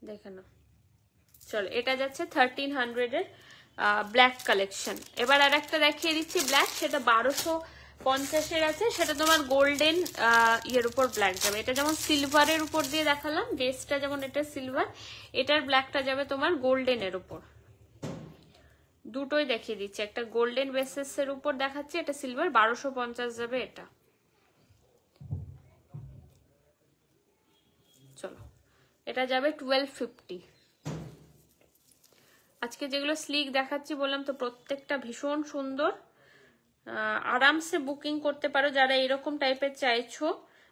দেখে নাও। চলো এটা যাচ্ছে 1300 এর ব্ল্যাক কালেকশন। এবার আর একটা দেখিয়ে দিচ্ছি ব্ল্যাক, সেটা 1250 আছে। সেটা তোমার গোল্ডেন ইয়ের উপর ব্ল্যাক যাবে। এটা যেমন সিলভারের উপর দিয়ে দেখালাম, বেসটা যেমন এটা সিলভার, এটার ব্ল্যাকটা যাবে তোমার গোল্ডেনের উপর। দুটোই দেখিয়ে দিচ্ছি, একটা গোল্ডেন বেসেস এর উপর দেখাচ্ছি, এটা সিলভার। 1250 যাবে এটা। চলো এটা যাবে 1250। আজকে যেগুলো স্লিক দেখাচ্ছি বললাম তো প্রত্যেকটা ভীষণ সুন্দর, আরামসে বুকিং করতে পারো যারা এরকম টাইপের চাইছো,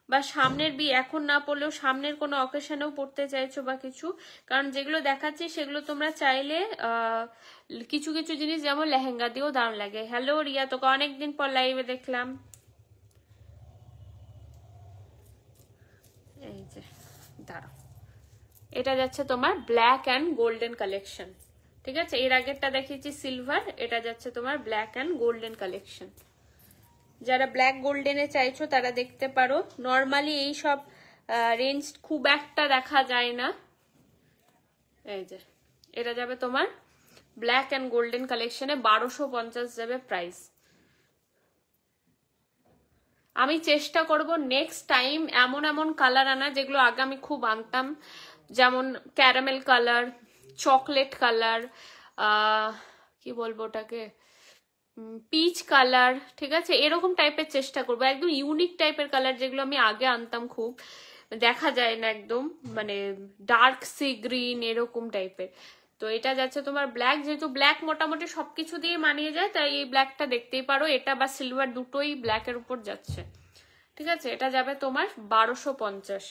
বা সামনের এখন না পড়লেও সামনের কোনো অকেশনেও পড়তে চাইছো বা কিছু। কারণ যেগুলো দেখাচ্ছি সেগুলো তোমরা চাইলে কিছু কিছু জিনিস যেমন লেহেঙ্গা দিয়েও দারুণ লাগে। হ্যালো রিয়া, তোকে অনেকদিন পর লাইভে দেখলাম। এই যে দাঁড়াও, এটা যাচ্ছে তোমার ব্ল্যাক অ্যান্ড গোল্ডেন কালেকশন, ঠিক আছে? এর আগেরটা দেখিয়েছি সিলভার, এটা যাচ্ছে তোমার ব্ল্যাক অ্যান্ড গোল্ডেন কালেকশন। যারা ব্ল্যাক গোল্ডেনে চাইছো তারা দেখতে পারো। নর্মালি এই সব রেঞ্জ খুব একটা দেখা যায় না। এই যে এটা যাবে তোমার ব্ল্যাক অ্যান্ড গোল্ডেন কালেকশনে, 1250 যাবে প্রাইস। আমি চেষ্টা করব নেক্সট টাইম এমন এমন কালার আনা যেগুলো আগে আমি খুব আনতাম, যেমন ক্যারামেল কালার, চকলেট কালার, কি বলবো ওটাকে, পিচ কালার, ঠিক আছে, এরকম টাইপের চেষ্টা করবো, একদম ইউনিক টাইপের কালার যেগুলো আমি আগে আনতাম, খুব দেখা যায় না, একদম মানে ডার্ক সি গ্রিন এরকম টাইপের। তো এটা যাচ্ছে তোমার ব্ল্যাক, যেহেতু ব্ল্যাক মোটামুটি সবকিছু দিয়ে মানিয়ে যায়, তাই এই ব্ল্যাকটা দেখতেই পারো, এটা বা সিলভার দুটোই ব্ল্যাকের উপর যাচ্ছে, ঠিক আছে। এটা যাবে তোমার 1250।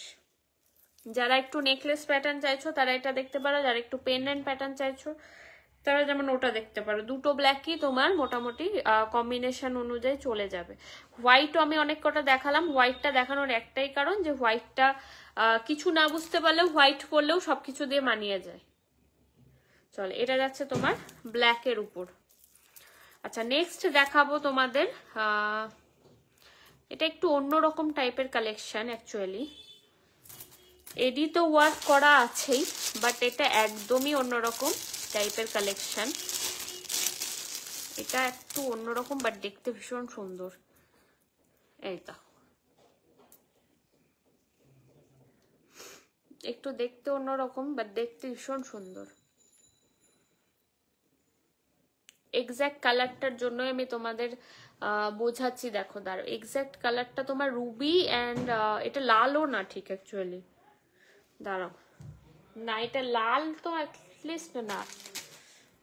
যারা একটু নেকলেস প্যাটার্ন চাইছো তারা এটা দেখতে পারো, যারা একটু পেন্ডেন্ট প্যাটার্ন চাইছো তারা যেমন ওটা দেখতে পারো। দুটো ব্ল্যাকই তোমার মোটামুটি কম্বিনেশন অনুযায়ী চলে যাবে। হোয়াইটও আমি অনেক কটা দেখালাম, হোয়াইটটা দেখানোর একটাই কারণ যে হোয়াইটটা কিছু না বুঝতে পারলেও হোয়াইট করলেও সবকিছু দিয়ে মানিয়ে যায়। চলো, এটা যাচ্ছে তোমার ব্ল্যাকের উপর। আচ্ছা, নেক্সট দেখাবো তোমাদের, এটা একটু অন্যরকম টাইপের কালেকশন। অ্যাকচুয়ালি এডি তো ওয়ার্ক করা আছেই, বাট এটা একদমই অন্যরকম টাইপের কালেকশন। এটা একটু অন্যরকম বাট দেখতে ভীষণ সুন্দর। এইটা একটু দেখতে অন্যরকম বাট দেখতে ভীষণ সুন্দর। এক্স্যাক্ট কালারটার জন্য আমি তোমাদের বোঝাচ্ছি, দেখো দাঁড়ো, এক্স্যাক্ট কালারটা তোমার রুবি অ্যান্ড এটা লালও না ঠিক অ্যাকচুয়ালি, দাঁড়াও, না এটা লাল তো অ্যাটলিস্ট না,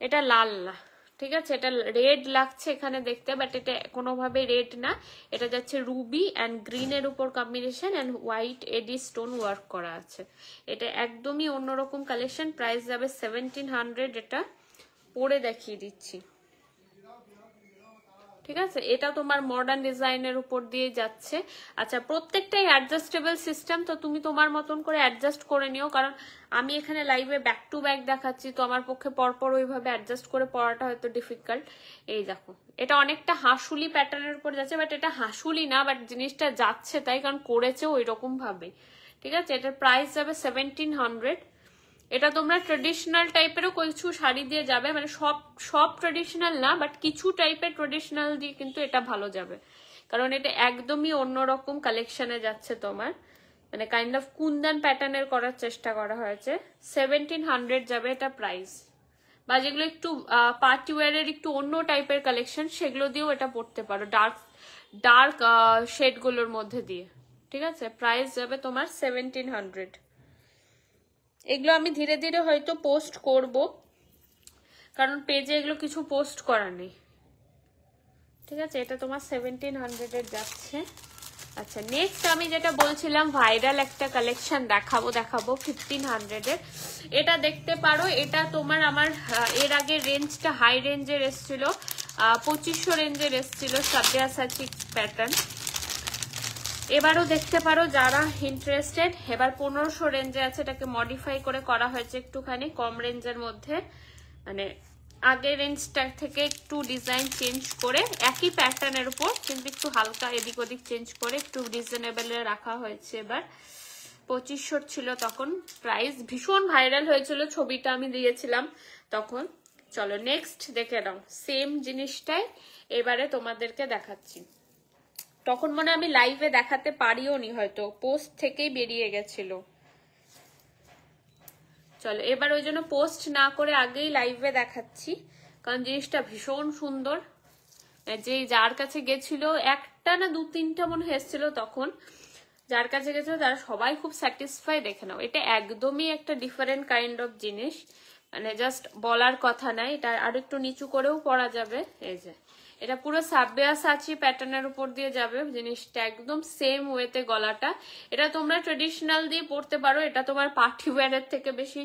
এটা লাল না, ঠিক আছে, এটা রেড লাগছে এখানে দেখতে, বাট এটা কোনোভাবে রেড না, এটা যাচ্ছে রুবি অ্যান্ড গ্রিনের উপর combination and white eddy stone work করা আছে। এটা একদমই অন্যরকম কালেকশন, প্রাইস যাবে 1700। এটা পরে দেখিয়ে দিচ্ছি, ঠিক আছে। এটা তোমার মডার্ন ডিজাইনের উপর দিয়ে যাচ্ছে। আচ্ছা, প্রত্যেকটাই অ্যাডজাস্টেবল সিস্টেম, তো তুমি তোমার মতন করে অ্যাডজাস্ট করে নিও, কারণ আমি এখানে লাইভে ব্যাক টু ব্যাক দেখাচ্ছি, তো আমার পক্ষে পরপর ওইভাবে অ্যাডজাস্ট করে পড়াটা হয়তো ডিফিকাল্ট। এই দেখো, এটা অনেকটা হাঁসুলি প্যাটার্নের উপর যাচ্ছে, বাট এটা হাঁসুলি না, বাট জিনিসটা যাচ্ছে তাই, কারণ করেছে ওই রকম ভাবে, ঠিক আছে। এটার প্রাইস যাবে 1700। এটা তোমরা ট্রেডিশনাল টাইপেরও কিছু শাড়ি দিয়ে যাবে, মানে সব ট্রেডিশনাল না, বাট কিছু টাইপের ট্রেডিশনাল দিয়ে কিন্তু এটা ভালো যাবে, কারণ এটা একদমই অন্যরকম কালেকশনে যাচ্ছে তোমার, মানে কাইন্ড অফ কুন্দন প্যাটার্নের করার চেষ্টা করা হয়েছে। 1700 যাবে এটা প্রাইস। বা যেগুলো একটু পার্টি ওয়ারের একটু অন্য টাইপের কালেকশন, সেগুলো দিয়েও এটা পড়তে পারো, ডার্ক শেডগুলোর মধ্যে দিয়ে, ঠিক আছে। প্রাইস যাবে তোমার 1700। এগুলো আমি ধীরে ধীরে হয়তো পোস্ট করব, কারণ পেজে এগুলো কিছু পোস্ট করা নেই, ঠিক আছে। এটা তোমার 1700 যাচ্ছে। আচ্ছা, নেক্সট আমি যেটা বলছিলাম ভাইরাল একটা কালেকশন দেখাবো 1500। এটা দেখতে পারো, এটা তোমার আমার এর আগে রেঞ্জটা হাই রেঞ্জের এসছিল, 2500 রেঞ্জের এসছিল সাব্যাসাচি প্যাটার্ন। এবারও দেখতে পারো যারা ইন্টারেস্টেড, এবার 1500 রেঞ্জে আছে, এটাকে মডিফাই করে করা হয়েছে একটুখানি কম রেঞ্জের মধ্যে, মানে আগের রেঞ্জটা থেকে একটু ডিজাইন চেঞ্জ করে একই প্যাটার্নের উপর কিন্তু একটু হালকা এদিক ওদিক চেঞ্জ করে একটু রিজনেবলে রাখা হয়েছে। এবার 2500 ছিল তখন প্রাইস, ভীষণ ভাইরাল হয়েছিল, ছবিটা আমি দিয়েছিলাম তখন। চলো নেক্সট দেখে নাও, সেম জিনিসটাই এবারে তোমাদেরকে দেখাচ্ছি। তখন মনে আমি লাইভে দেখাতে পারিও নি, হয়তো পোস্ট থেকেই বেরিয়ে গেছিল। চলো এবার ওই জন্য পোস্ট না করে আগেই লাইভে দেখাচ্ছি, কারণ জিনিসটা ভীষণ সুন্দর। যে যার কাছে গেছিল, একটা না দু তিনটা মনে এসেছিল তখন, যার কাছে গেছিল তারা সবাই খুব স্যাটিসফাই। দেখে নাও, এটা একদমই একটা ডিফারেন্ট কাইন্ড অফ জিনিস, মানে জাস্ট বলার কথা নাই, এটা আর একটু নিচু করেও পরা যাবে। এই যে এটা পুরো সাব্যাসাচি প্যাটার্নের উপর দিয়ে যাবে জিনিসটা, একদম সেম ওয়েতে গলাটা। এটা তোমরা ট্রেডিশনাল দিয়ে পরতে পারো, এটা তোমার পার্টি ওয়্যারের থেকে বেশি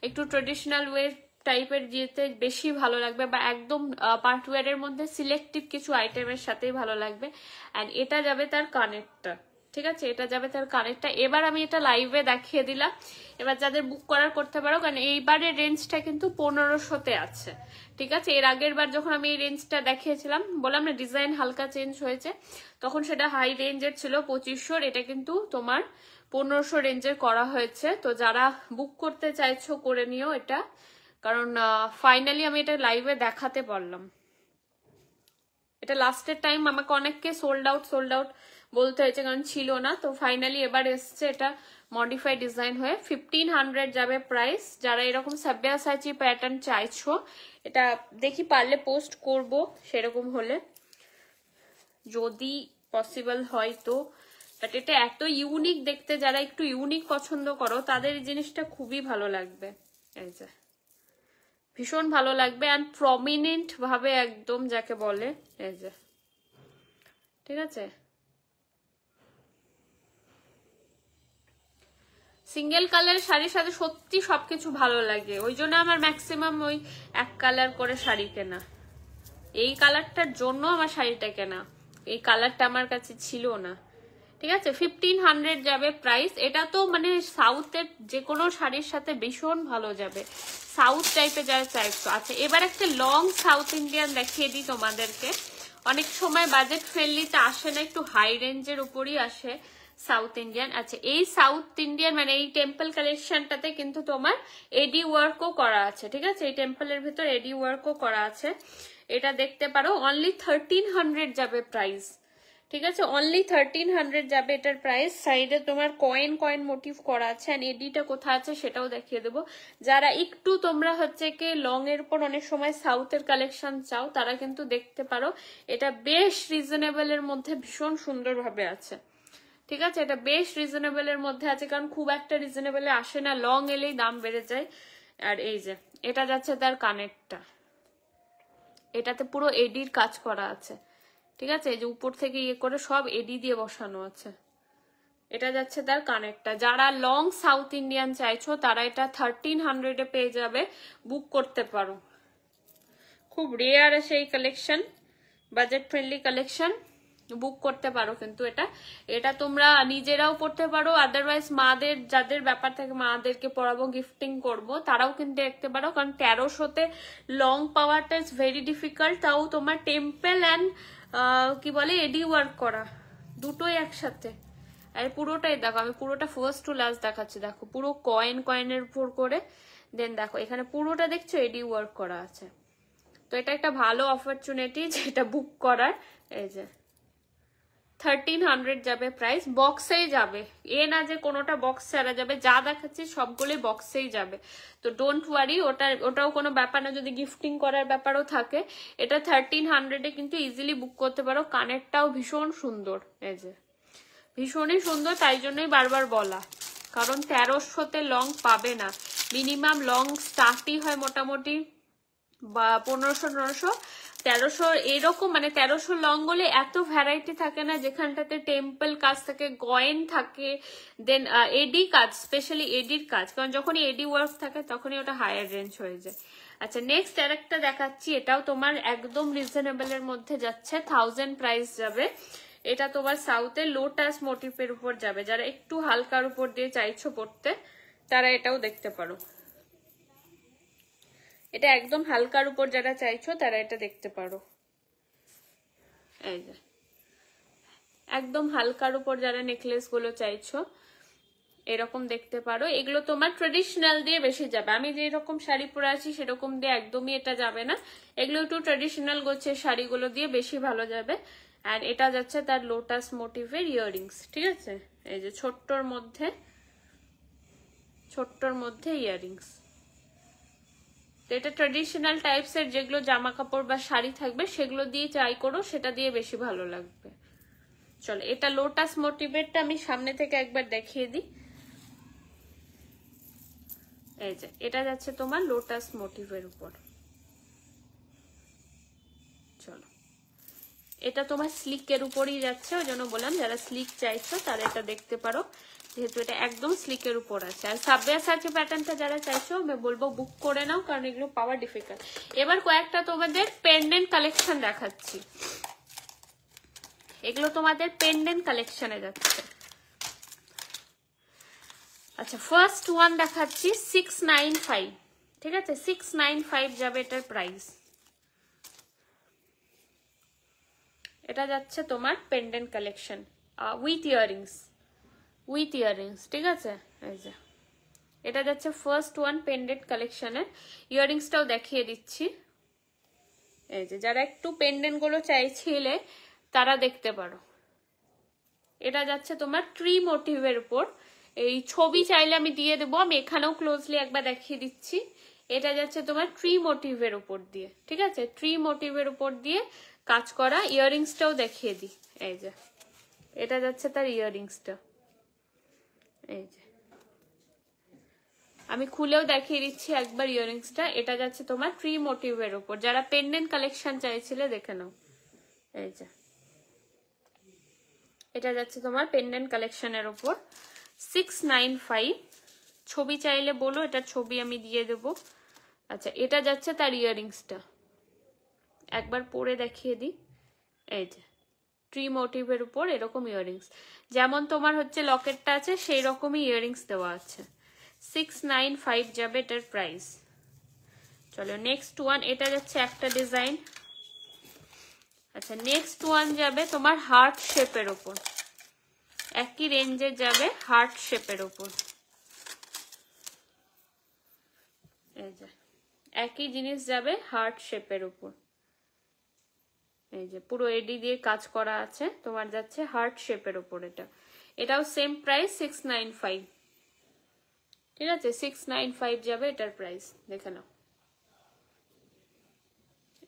একটু ট্রেডিশনাল ওয়ে টাইপের যেতে বেশি ভালো লাগবে, বা একদম পার্টি ওয়্যারের মধ্যে সিলেক্টিভ কিছু আইটেমের সাথেই ভালো লাগবে। অ্যান্ড এটা যাবে তার কানেরটা, ঠিক আছে, এটা যাবে তার কানেরটা। এবার আমি এটা লাইভে দেখিয়ে দিলাম, এবার যাদের বুক করার করতে পারো, কারণ এইবারের রেঞ্জটা কিন্তু 1500-তে আছে, ঠিক আছে। এর আগের বার যখন আমি এই রেঞ্জটা দেখিয়েছিলাম, বললাম না ডিজাইন হালকা চেঞ্জ হয়েছে, তখন সেটা হাই রেঞ্জের ছিল 2500, এটা কিন্তু তোমার 1500 রেঞ্জের করা হয়েছে। তো যারা বুক করতে চাইছো করে নিও এটা, কারণ ফাইনালি আমি এটা লাইভে দেখাতে পারলাম। এটা লাস্টের টাইম আমাকে অনেককে সোল্ড আউট বলতে হয়েছে, কারণ ছিল না। তো ফাইনালি এবার এসছে এটা মডিফাই ডিজাইন হয়ে। 1500 যাবে প্রাইস। যারা এরকম সাব্যাসাচি প্যাটার্ন চাইছো, এটা দেখি পারলে পোস্ট করব সেরকম হলে, যদি পসিবল হয় তো। বাট এটা এত ইউনিক দেখতে, যারা একটু ইউনিক পছন্দ করো তাদের এই জিনিসটা খুবই ভালো লাগবে। এই যে ভীষণ ভালো লাগবে, অ্যান্ড প্রমিনেন্ট ভাবে একদম যাকে বলে, এই যে ঠিক আছে। সিঙ্গেল কালার শাড়ির সাথে সত্যি সবকিছু ভালো লাগে, ওই জন্য আমার ম্যাক্সিমাম ওই এক কালার করে শাড়ি কেনা। এই কালারটার জন্য আমার শাড়িটা কেনা, এই কালারটা আমার কাছে ছিল না। ঠিক আছে, 1500 যাবে প্রাইস। এটা তো মানে সাউথের যে কোনো শাড়ির সাথে ভীষণ ভালো যাবে, সাউথ টাইপের যারা চাইছো। আচ্ছা, এবার একটা লং সাউথ ইন্ডিয়ান দেখিয়ে দিই তোমাদেরকে। অনেক সময় বাজেট ফ্রেন্ডলিতে আসে না, একটু হাই রেঞ্জের উপরই আসে সাউথ ইন্ডিয়ান। আচ্ছা, এই সাউথ ইন্ডিয়ান মানে এই টেম্পল কালেকশনটাতে কিন্তু তোমার এডি ওয়ার্কও করা আছে। ঠিক আছে, এই টেম্পলের ভিতর এডি ওয়ার্কও করা আছে। এটা দেখতে পারো, অনলি 1300 যাবে প্রাইস। ঠিক আছে, অনলি 1300 যাবে এটার প্রাইস। সাইডে তোমার কয়েন কয়েন মোটিভ করা আছে, আর এডিটা কোথায় আছে সেটাও দেখিয়ে দেবো। যারা একটু তোমরা হচ্ছে কি লং এর উপর অনেক সময় সাউথের কালেকশন চাও, তারা কিন্তু দেখতে পারো। এটা বেশ রিজনেবল এর মধ্যে ভীষণ সুন্দর ভাবে আছে। ঠিক আছে, এটা বেশ রিজনেবল এর মধ্যে আছে, কারণ খুব একটা রিজনেবলে আসে না, লং এলেই দাম বেড়ে যায়। আর এই যে এটা যাচ্ছে তার কানেরটা, এটাতে পুরো এডির কাজ করা আছে। ঠিক আছে, এই যে উপর থেকে ইয়ে করে সব এডি দিয়ে বসানো আছে। এটা যাচ্ছে তার কানেরটা। যারা লং সাউথ ইন্ডিয়ান চাইছো তারা এটা 1300 পেয়ে যাবে, বুক করতে পারো। খুব রেয়ার আছে এই কালেকশন, বাজেট ফ্রেন্ডলি কালেকশন, বুক করতে পারো। কিন্তু এটা তোমরা নিজেরাও পড়তে পারো, আদারওয়াইজ মাদের যাদের ব্যাপার থাকে মাদেরকে পরাবো, গিফটিং করব, তারাও কিন্তু দেখতে পারো। কারণ 1300-তে লং পাওয়াটা ইজ ভেরি ডিফিকাল্ট, তাও তোমার টেম্পল অ্যান্ড কি বলে এডি ওয়ার্ক করা দুটোই একসাথে। আর পুরোটাই দেখো, আমি পুরোটা ফার্স্ট টু লাস্ট দেখাচ্ছি। দেখো পুরো কয়েনের উপর করে, দেন দেখো এখানে পুরোটা দেখছো এডি ওয়ার্ক করা আছে। তো এটা একটা ভালো অপরচুনিটি যেটা বুক করার। এই যে 1300 যাবে প্রাইস, বক্সেই যাবে, এ না যে কোনোটা বক্স ছাড়া যাবে, যা দেখাচ্ছি সবগুলোই বক্সেই যাবে। তো ডোন্ট ওয়ারি, ওটাও কোনো ব্যাপার না, যদি গিফটিং করার ব্যাপারও থাকে। এটা 1300-এ কিন্তু ইজিলি বুক করতে পারো। কানেরটাও ভীষণ সুন্দর, এই যে ভীষণই সুন্দর, তাই জন্যই বারবার বলা, কারণ 1300-তে লং পাবে না। মিনিমাম লং স্টার্টই হয় মোটামুটি 1500, 1300 এরকম, মানে 1300 লং বলে এত ভ্যারাইটি থাকে না, যেখানটাতে টেম্পল কাজ থাকে, গয়েন থাকে, দেন এডি কাজ, স্পেশালি এডির কাজ, কারণ যখনই এডি ওয়ার্ক থাকে তখনই ওটা হায়ার রেঞ্জ হয়ে যায়। আচ্ছা, নেক্সট আরেকটা দেখাচ্ছি, এটাও তোমার একদম রিজনেবল এর মধ্যে যাচ্ছে, 1000 প্রাইস যাবে। এটা তোমার সাউথের লোটাস মোটিভের উপর যাবে। যারা একটু হালকার উপর দিয়ে চাইছো পড়তে, তারা এটাও দেখতে পারো। এটা একদম হালকার উপর যারা চাইছো তারা এটা দেখতে পারো। এই যে একদম হালকার উপর যারা নেকলেস গুলো চাইছো এরকম দেখতে পারো। এগুলো তোমার ট্রেডিশনাল দিয়ে বেশি যাবে, আমি যে রকম শাড়ি পরে আছি সেরকম দিয়ে একদমই এটা যাবে না। এগুলো একটু ট্রেডিশনাল গোছের শাড়িগুলো দিয়ে বেশি ভালো যাবে। আর এটা যাচ্ছে তার লোটাস মোটিভের ইয়াররিংস। ঠিক আছে, এই যে ছোট্টর মধ্যে ইয়াররিংস। তো এটা ট্রেডিশনাল টাইপসের যেগুলো জামা কাপড় বা শাড়ি থাকবে সেগুলো দিয়ে ট্রাই করো, সেটা দিয়ে বেশি ভালো লাগবে। চলো, এটা লোটাস মোটিভেরটা আমি সামনে থেকে একবার দেখিয়ে দিই। এই যে এটা যাচ্ছে তোমার লোটাস মোটিভের উপর। চলো, এটা তোমার স্লিকের উপরই যাচ্ছে, ওই জন্য বললাম যারা স্লিক চাইছো তারা এটা দেখতে পারো, যেহেতু এটা একদম স্লিকের উপর আছে। আর সাব্যাসাচি প্যাটার্নটা যারা চাইছো আমি বলবো বুক করে নাও, কারণ এগুলো পাওয়া ডিফিকাল্ট। এবার কয়েকটা তোমাদের পেন্ডেন্ট কালেকশন দেখাচ্ছি, এগুলো তোমাদের পেন্ডেন্ট কালেকশনে যাচ্ছে। আচ্ছা, ফার্স্ট ওয়ান দেখাচ্ছি 695। ঠিক আছে, 695 যাবে এটার প্রাইস। এটা যাচ্ছে তোমার পেন্ডেন্ট কালেকশন উইথ ইয়াররিংস। ঠিক আছে, এই যে এটা যাচ্ছে ফার্স্ট ওয়ান পেন্ডেন্ট কালেকশনের। ইয়াররিংসটাও দেখিয়ে দিচ্ছি। এই যে যারা একটু পেন্ডেন্ট গুলো চাইছিলে তারা দেখতে পারো। এটা যাচ্ছে তোমার ট্রি মোটিভের উপর, এই ছবি চাইলে আমি দিয়ে দেবো, আমি এখানেও ক্লোজলি একবার দেখিয়ে দিচ্ছি। এটা যাচ্ছে তোমার ট্রি মোটিভের উপর দিয়ে, ঠিক আছে, ট্রি মোটিভের উপর দিয়ে কাজ করা। ইয়াররিংসটাও দেখিয়ে দিই, এই যে এটা যাচ্ছে তার ইয়াররিংসটা, এই যে আমি খুলেও দেখিয়ে দিচ্ছি একবার ইয়াররিংসটা। এটা যাচ্ছে তোমার ট্রি মোটিভের উপর, যারা পেন্ডেন্ট কালেকশন চাইছিলে দেখে নাও, এই যে এটা যাচ্ছে তোমার পেন্ডেন্ট কালেকশনের উপর 695। ছবি চাইলে বলো, এটার ছবি আমি দিয়ে দেবো। আচ্ছা, এটা যাচ্ছে তার ইয়াররিংসটা, একবার পরে দেখিয়ে দিই। এই যে ট্রি মোটিভের উপর এরকম ইয়াররিংস, যেমন তোমার হচ্ছে লকেটটা আছে সেই রকমই ইয়াররিংস দেওয়া আছে। 695 যাবে এটার প্রাইস। চলো নেক্সট ওয়ান, এটা যাচ্ছে একটা ডিজাইন। আচ্ছা, নেক্সট ওয়ান যাবে তোমার হার্ট শেপের উপর, একই রেঞ্জে যাবে হার্ট শেপের উপর। এই যে একই জিনিস যাবে হার্ট শেপের উপর, এই যে পুরো এডি দিয়ে কাজ করা আছে, তোমার যাচ্ছে হার্ট শেপের উপর। এটাও সেম প্রাইস 695, ঠিক আছে, 695 যাবে এটার প্রাইস, দেখে নাও।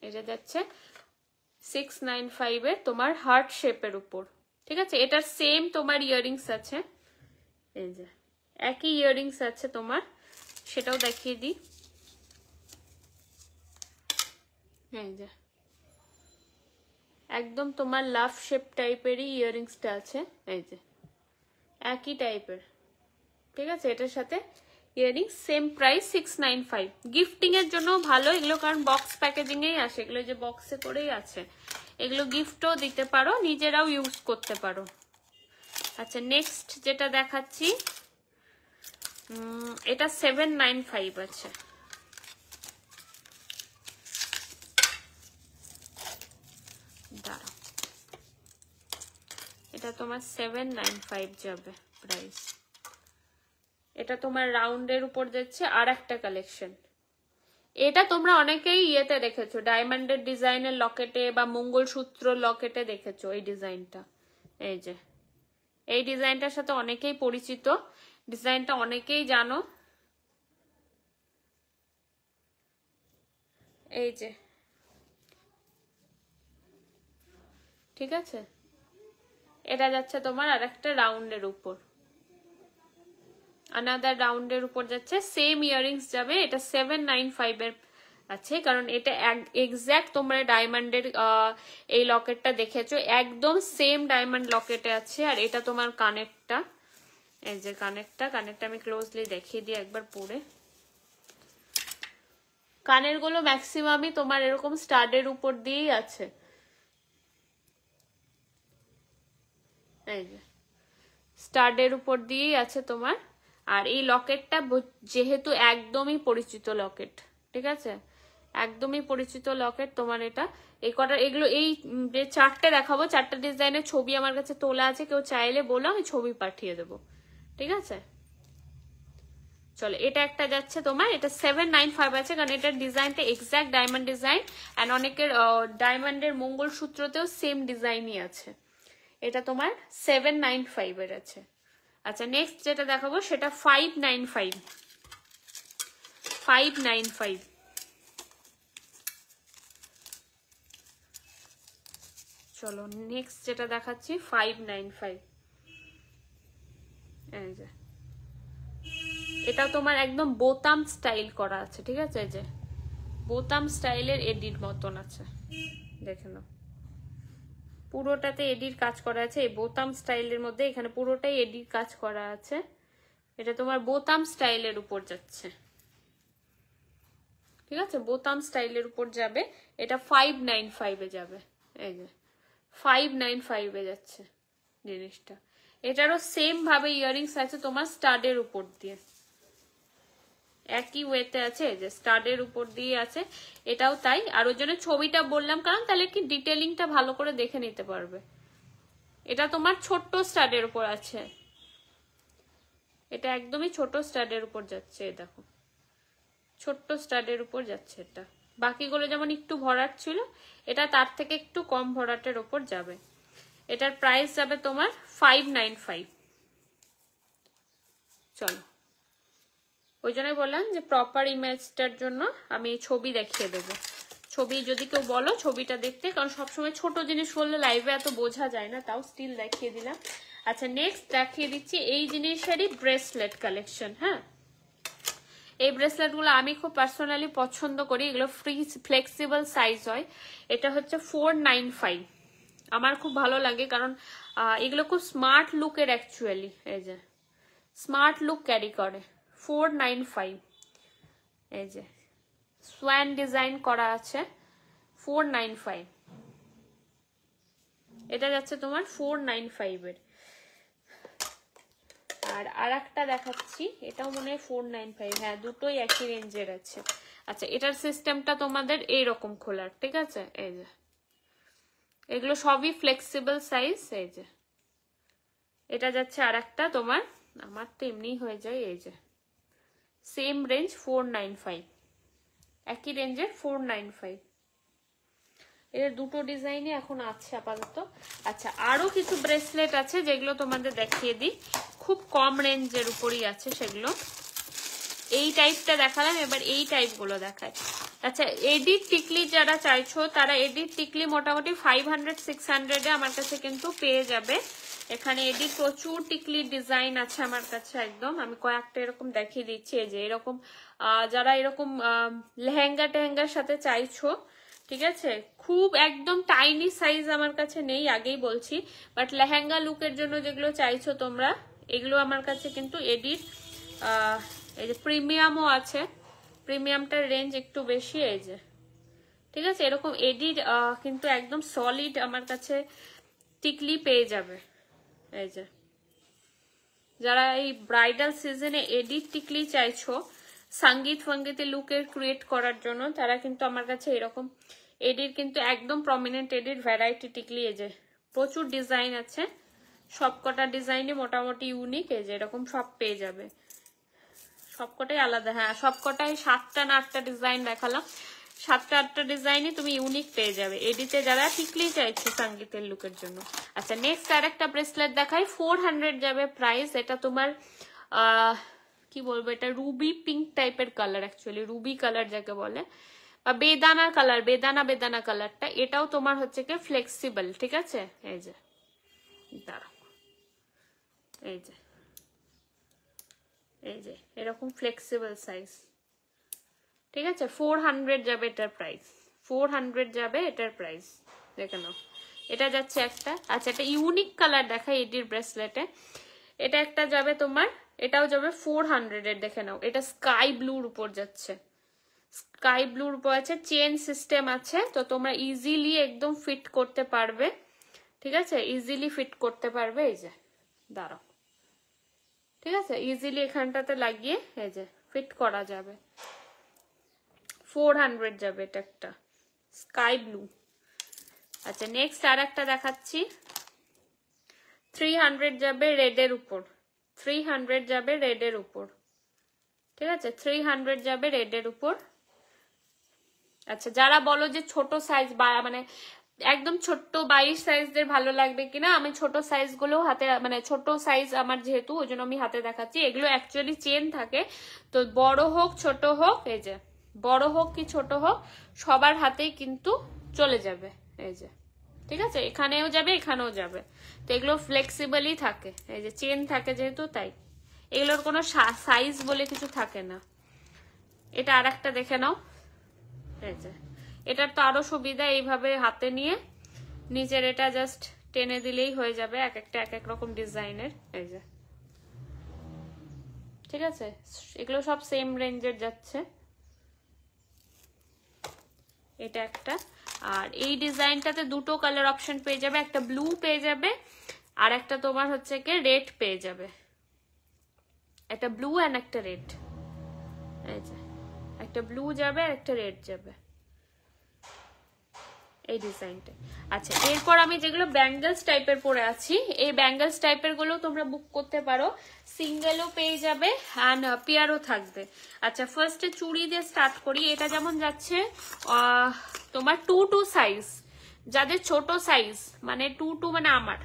এটা যাচ্ছে 695 এর তোমার হার্ট শেপের উপর, ঠিক আছে। এটার সেম তোমার ইয়াররিংস আছে, এই যে একই ইয়াররিংস আছে তোমার, সেটাও দেখিয়ে দিই। এই যে একদম তোমার লাভ শেপ টাইপেরই ইয়াররিংসটা আছে, এই যে একই টাইপের, ঠিক আছে। এটার সাথে ইয়াররিংস সেম প্রাইস 695। গিফটিং এর জন্য ভালো এগুলো, কারণ বক্স প্যাকেজিং এই আসে এগুলো, যে বক্সে করেই আছে এগুলো, গিফটও দিতে পারো, নিজেরাও ইউজ করতে পারো। আচ্ছা, নেক্সট যেটা দেখাচ্ছি এটা 795 আছে। দাঁড়াও, এটা তোমার 795 যাবে প্রাইস। এটা তোমার রাউন্ডের উপর যাচ্ছে আর একটা কালেকশন। এটা তোমরা অনেকেই ইয়েতে দেখেছো, ডায়মন্ডের ডিজাইনের লকেটে বা মঙ্গলসূত্র লকেটে দেখেছো এই ডিজাইনটা। এই যে এই ডিজাইনটার সাথে অনেকেই পরিচিত, ডিজাইনটা অনেকেই জানো। এই যে, ঠিক আছে, এটা যাচ্ছে তোমার আর একটা রাউন্ডের উপর, আনাদার রাউন্ডের উপর যাচ্ছে, সেম ইয়াররিংস যাবে। এটা 795 এর আছে, কারণ এটা এক্স্যাক্ট তোমরা ডায়মন্ডের এই লকেটটা দেখেছো, একদম সেম ডায়মন্ড লকেটে আছে। আর এটা তোমার কানেরটা, এই যে কানেরটা আমি ক্লোজলি দেখিয়ে দিই একবার পরে। কানের গুলো ম্যাক্সিমামই তোমার এরকম স্টাডের উপর দিয়েই আছে, এই যে স্টাডের উপর দিয়েই আছে তোমার। আর এই লকেটটা যেহেতু একদমই পরিচিত লকেট, ঠিক আছে, একদমই পরিচিত লকেট তোমার। এটা এই কটা এগুলো, এই যে চারটে দেখাবো, চারটা ডিজাইনের ছবি আমার কাছে তোলা আছে, কেউ চাইলে বলো আমি ছবি পাঠিয়ে দেবো, ঠিক আছে। চলো, এটা একটা যাচ্ছে তোমার, এটা 795 আছে, কারণ এটার ডিজাইনটা এক্স্যাক্ট ডায়মন্ড ডিজাইন, অ্যান্ড অনেকের ডায়মন্ডের মঙ্গলসূত্রতেও সেম ডিজাইনই আছে। এটা তোমার 795 এর আছে। আচ্ছা, নেক্সট যেটা দেখাবো সেটা 595। চলো নেক্সট যেটা দেখাচ্ছি 595। এই যে এটা তোমার একদম বোতাম স্টাইল করা আছে, ঠিক আছে, এই যে বোতাম স্টাইলের এডিট মতন আছে, দেখে নাও, পুরোটাতে এডির কাজ করা আছে। এই বোতাম স্টাইলের মধ্যে এখানে পুরোটাই এডির কাজ করা আছে। এটা তোমার বোতাম স্টাইলের উপর যাচ্ছে, ঠিক আছে, বোতাম স্টাইলের উপর যাবে। এটা 595 এ যাবে, এই যে 595 এ যাচ্ছে জিনিসটা। এটারও সেম ভাবে ইয়াররিংস আছে তোমার স্টাডের উপর দিয়ে, একই ওয়েতে আছে, যে স্টাডের উপর দিয়ে আছে, এটাও তাই। আর ওই জন্য ছবিটা বললাম, কারণ তাহলে কি ডিটেলিংটা ভালো করে দেখে নিতে পারবে। এটা তোমার ছোট্ট স্টাডের উপর আছে, এটা একদমই ছোট স্টাডের উপর যাচ্ছে, দেখো ছোট্ট স্টাডের উপর যাচ্ছে। এটা বাকিগুলো যেমন একটু ভরাট ছিল, এটা তার থেকে একটু কম ভরাটের উপর যাবে। এটার প্রাইস যাবে তোমার 595। চলো, ওই জন্যই বললাম যে প্রপার ইমেজটার জন্য আমি ছবি দেখিয়ে দেবো। ছবি যদি কেউ বলো ছবিটা দেখতে, কারণ সবসময় ছোট জিনিস বললে লাইভে এত বোঝা যায় না, তাও স্টিল দেখিয়ে দিলাম। আচ্ছা, নেক্সট দেখিয়ে দিচ্ছি এই জিনিসেরই ব্রেসলেট কালেকশন। হ্যাঁ, এই ব্রেসলেটগুলো আমি খুব পার্সোনালি পছন্দ করি, এগুলো ফ্রি ফ্লেক্সিবল সাইজ হয়। এটা হচ্ছে 495, আমার খুব ভালো লাগে কারণ এগুলো খুব স্মার্ট লুকের অ্যাকচুয়ালি, এই যে স্মার্ট লুক ক্যারি করে। 495, এই যে সোয়ান ডিজাইন করা আছে, 495। এটা যাচ্ছে তোমার 495 এর। আর একটা দেখাচ্ছি, এটাও মনে হয় 495। হ্যাঁ, দুটোই একই রেঞ্জের আছে। আচ্ছা, এটার সিস্টেমটা তোমাদের এইরকম খোলার, ঠিক আছে? এই যে এগুলো সবই ফ্লেক্সিবল সাইজ। এই যে এটা যাচ্ছে আর একটা তোমার, আমার তো এমনি হয়ে যায়, এই যে সেম রেঞ্জ 495, একই রেঞ্জের 495। এর দুটো ডিজাইনই এখন আছে আপাতত। আচ্ছা, আরো কিছু ব্রেসলেট আছে যেগুলো তোমাদের দেখিয়ে দিই, খুব কম রেঞ্জের উপরই আছে সেগুলো। এই টাইপটা দেখালাম, এবার এই টাইপগুলো দেখায়। আচ্ছা, এডিট টিকলি যারা চাইছো তারা এডিট টিকলি মোটামুটি 500-600 আমার কাছে কিন্তু পেয়ে যাবে। এখানে এডিট প্রচুর টিকলির ডিজাইন আছে আমার কাছে একদম। আমি কয়েকটা এরকম দেখিয়ে দিচ্ছি, এই যে এরকম যারা এরকম লেহেঙ্গা টেহেঙ্গার সাথে চাইছো, ঠিক আছে? খুব একদম টাইনি সাইজ আমার কাছে নেই, আগেই বলছি, বাট লেহেঙ্গা লুকের জন্য যেগুলো চাইছো তোমরা, এগুলো আমার কাছে কিন্তু এডিট, এই যে প্রিমিয়ামও আছে, প্রিমিয়ামটার রেঞ্জ একটু বেশি, এই যে ঠিক আছে? এরকম এডিট কিন্তু একদম সলিড আমার কাছে টিকলি পেয়ে যাবে। এই যে যারা এই ব্রাইডাল সিজনে এডিট টিকলি চাইছো সঙ্গীত ফঙ্গীতে লুকের ক্রিয়েট করার জন্য, তারা কিন্তু আমার কাছে এরকম এডিট কিন্তু একদম প্রমিনেন্ট এডিট ভ্যারাইটি টিকলি, এই যে প্রচুর ডিজাইন আছে, সবকটা ডিজাইনই মোটামুটি ইউনিক। এই যে এরকম সব পেয়ে যাবে, সবকটাই আলাদা। হ্যাঁ, সবকটাই 7টা না 8টা ডিজাইন দেখালাম, 7টা-8টা ডিজাইনই তুমি ইউনিক পেয়ে যাবে এডিতে যারা টিকলি চাইছো সঙ্গীতের লুকের জন্য। আচ্ছা, নেক্সট আরেকটা ব্রেসলেট দেখাই, 400 যাবে প্রাইস। এটা তোমার কি বলবো, এটা রুবি পিঙ্ক টাইপের কালার, অ্যাকচুয়ালি রুবি কালার যাকে বলে, বা বেদানা কালার, বেদানা কালারটা। এটাও তোমার হচ্ছে কি ফ্লেক্সিবল, ঠিক আছে? এই যে দাঁড়াও, এই যে এরকম ফ্লেক্সিবল সাইজ, ঠিক আছে? 400 যাবে এটার প্রাইস, 400 যাবে এটার প্রাইস, দেখে নাও। এটা যাচ্ছে একটা। আচ্ছা, এটা ইউনিক কালার দেখাই এডির ব্রেসলেটে। এটা একটা যাবে তোমার, এটাও যাবে 400 এর, দেখে নাও। এটা স্কাই ব্লুর উপর যাচ্ছে, স্কাই ব্লুর উপর আছে, চেন সিস্টেম আছে, তো তোমরা ইজিলি একদম ফিট করতে পারবে, ঠিক আছে? ইজিলি ফিট করতে পারবে। এই যে দাঁড়াও, ঠিক আছে? ইজিলি এখানটাতে লাগিয়ে এই যে ফিট করা যাবে। 400 যাবে এটা একটা স্কাই ব্লু। আচ্ছা, নেক্সট আর একটা দেখাচ্ছি, 300 যাবে রেডের উপর, 300 যাবে রেডের উপর, ঠিক আছে? 300 যাবে রেডের উপর। আচ্ছা, যারা বলো যে ছোট সাইজ বা মানে একদম ছোট্ট 22 সাইজদের ভালো লাগবে কিনা, আমি ছোট সাইজ গুলো হাতে, মানে ছোট সাইজ আমার যেহেতু, ওই জন্য আমি হাতে দেখাচ্ছি। এগুলো অ্যাকচুয়ালি চেন থাকে, তো বড় হোক ছোট হোক, এই যে বড় হোক কি ছোট হোক সবার হাতেই কিন্তু চলে যাবে, এই যে ঠিক আছে? এখানেও যাবে এখানেও যাবে, তো এগুলো ফ্লেক্সিবলই থাকে, এই যে চেন থাকে যেহেতু, তাই এগুলোর কোনো সাইজ বলে কিছু থাকে না। এটা আর একটা দেখে নাও, এই যে এটার তো আরো সুবিধা, এইভাবে হাতে নিয়ে নিচের এটা জাস্ট টেনে দিলেই হয়ে যাবে, এক একটা এক এক রকম ডিজাইনের, এই যে ঠিক আছে? এগুলো সব সেম রেঞ্জের যাচ্ছে। এটা একটা, আর এই ডিজাইনটাতে দুটো কালার অপশন পেয়ে যাবে, একটা ব্লু পেয়ে যাবে আর একটা তোমার হচ্ছে কি রেড পেয়ে যাবে, একটা ব্লু এন্ড একটা রেড, এই যে একটা ব্লু যাবে আর একটা রেড যাবে এই ডিজাইনটা। আচ্ছা, এরপর আমি যেগুলো ব্যাঙ্গলস টাইপের পরে আছি, এই ব্যাঙ্গলস টাইপের গুলো তোমরা বুক করতে পারো, সিঙ্গেলও পেয়ে যাবে অ্যান্ড পেয়ারও থাকবে। আচ্ছা, ফার্স্টে চুড়ি দিয়ে স্টার্ট করি। এটা যেমন যাচ্ছে তোমার 2 সাইজ, যাদের ছোট সাইজ মানে 2 মানে আমার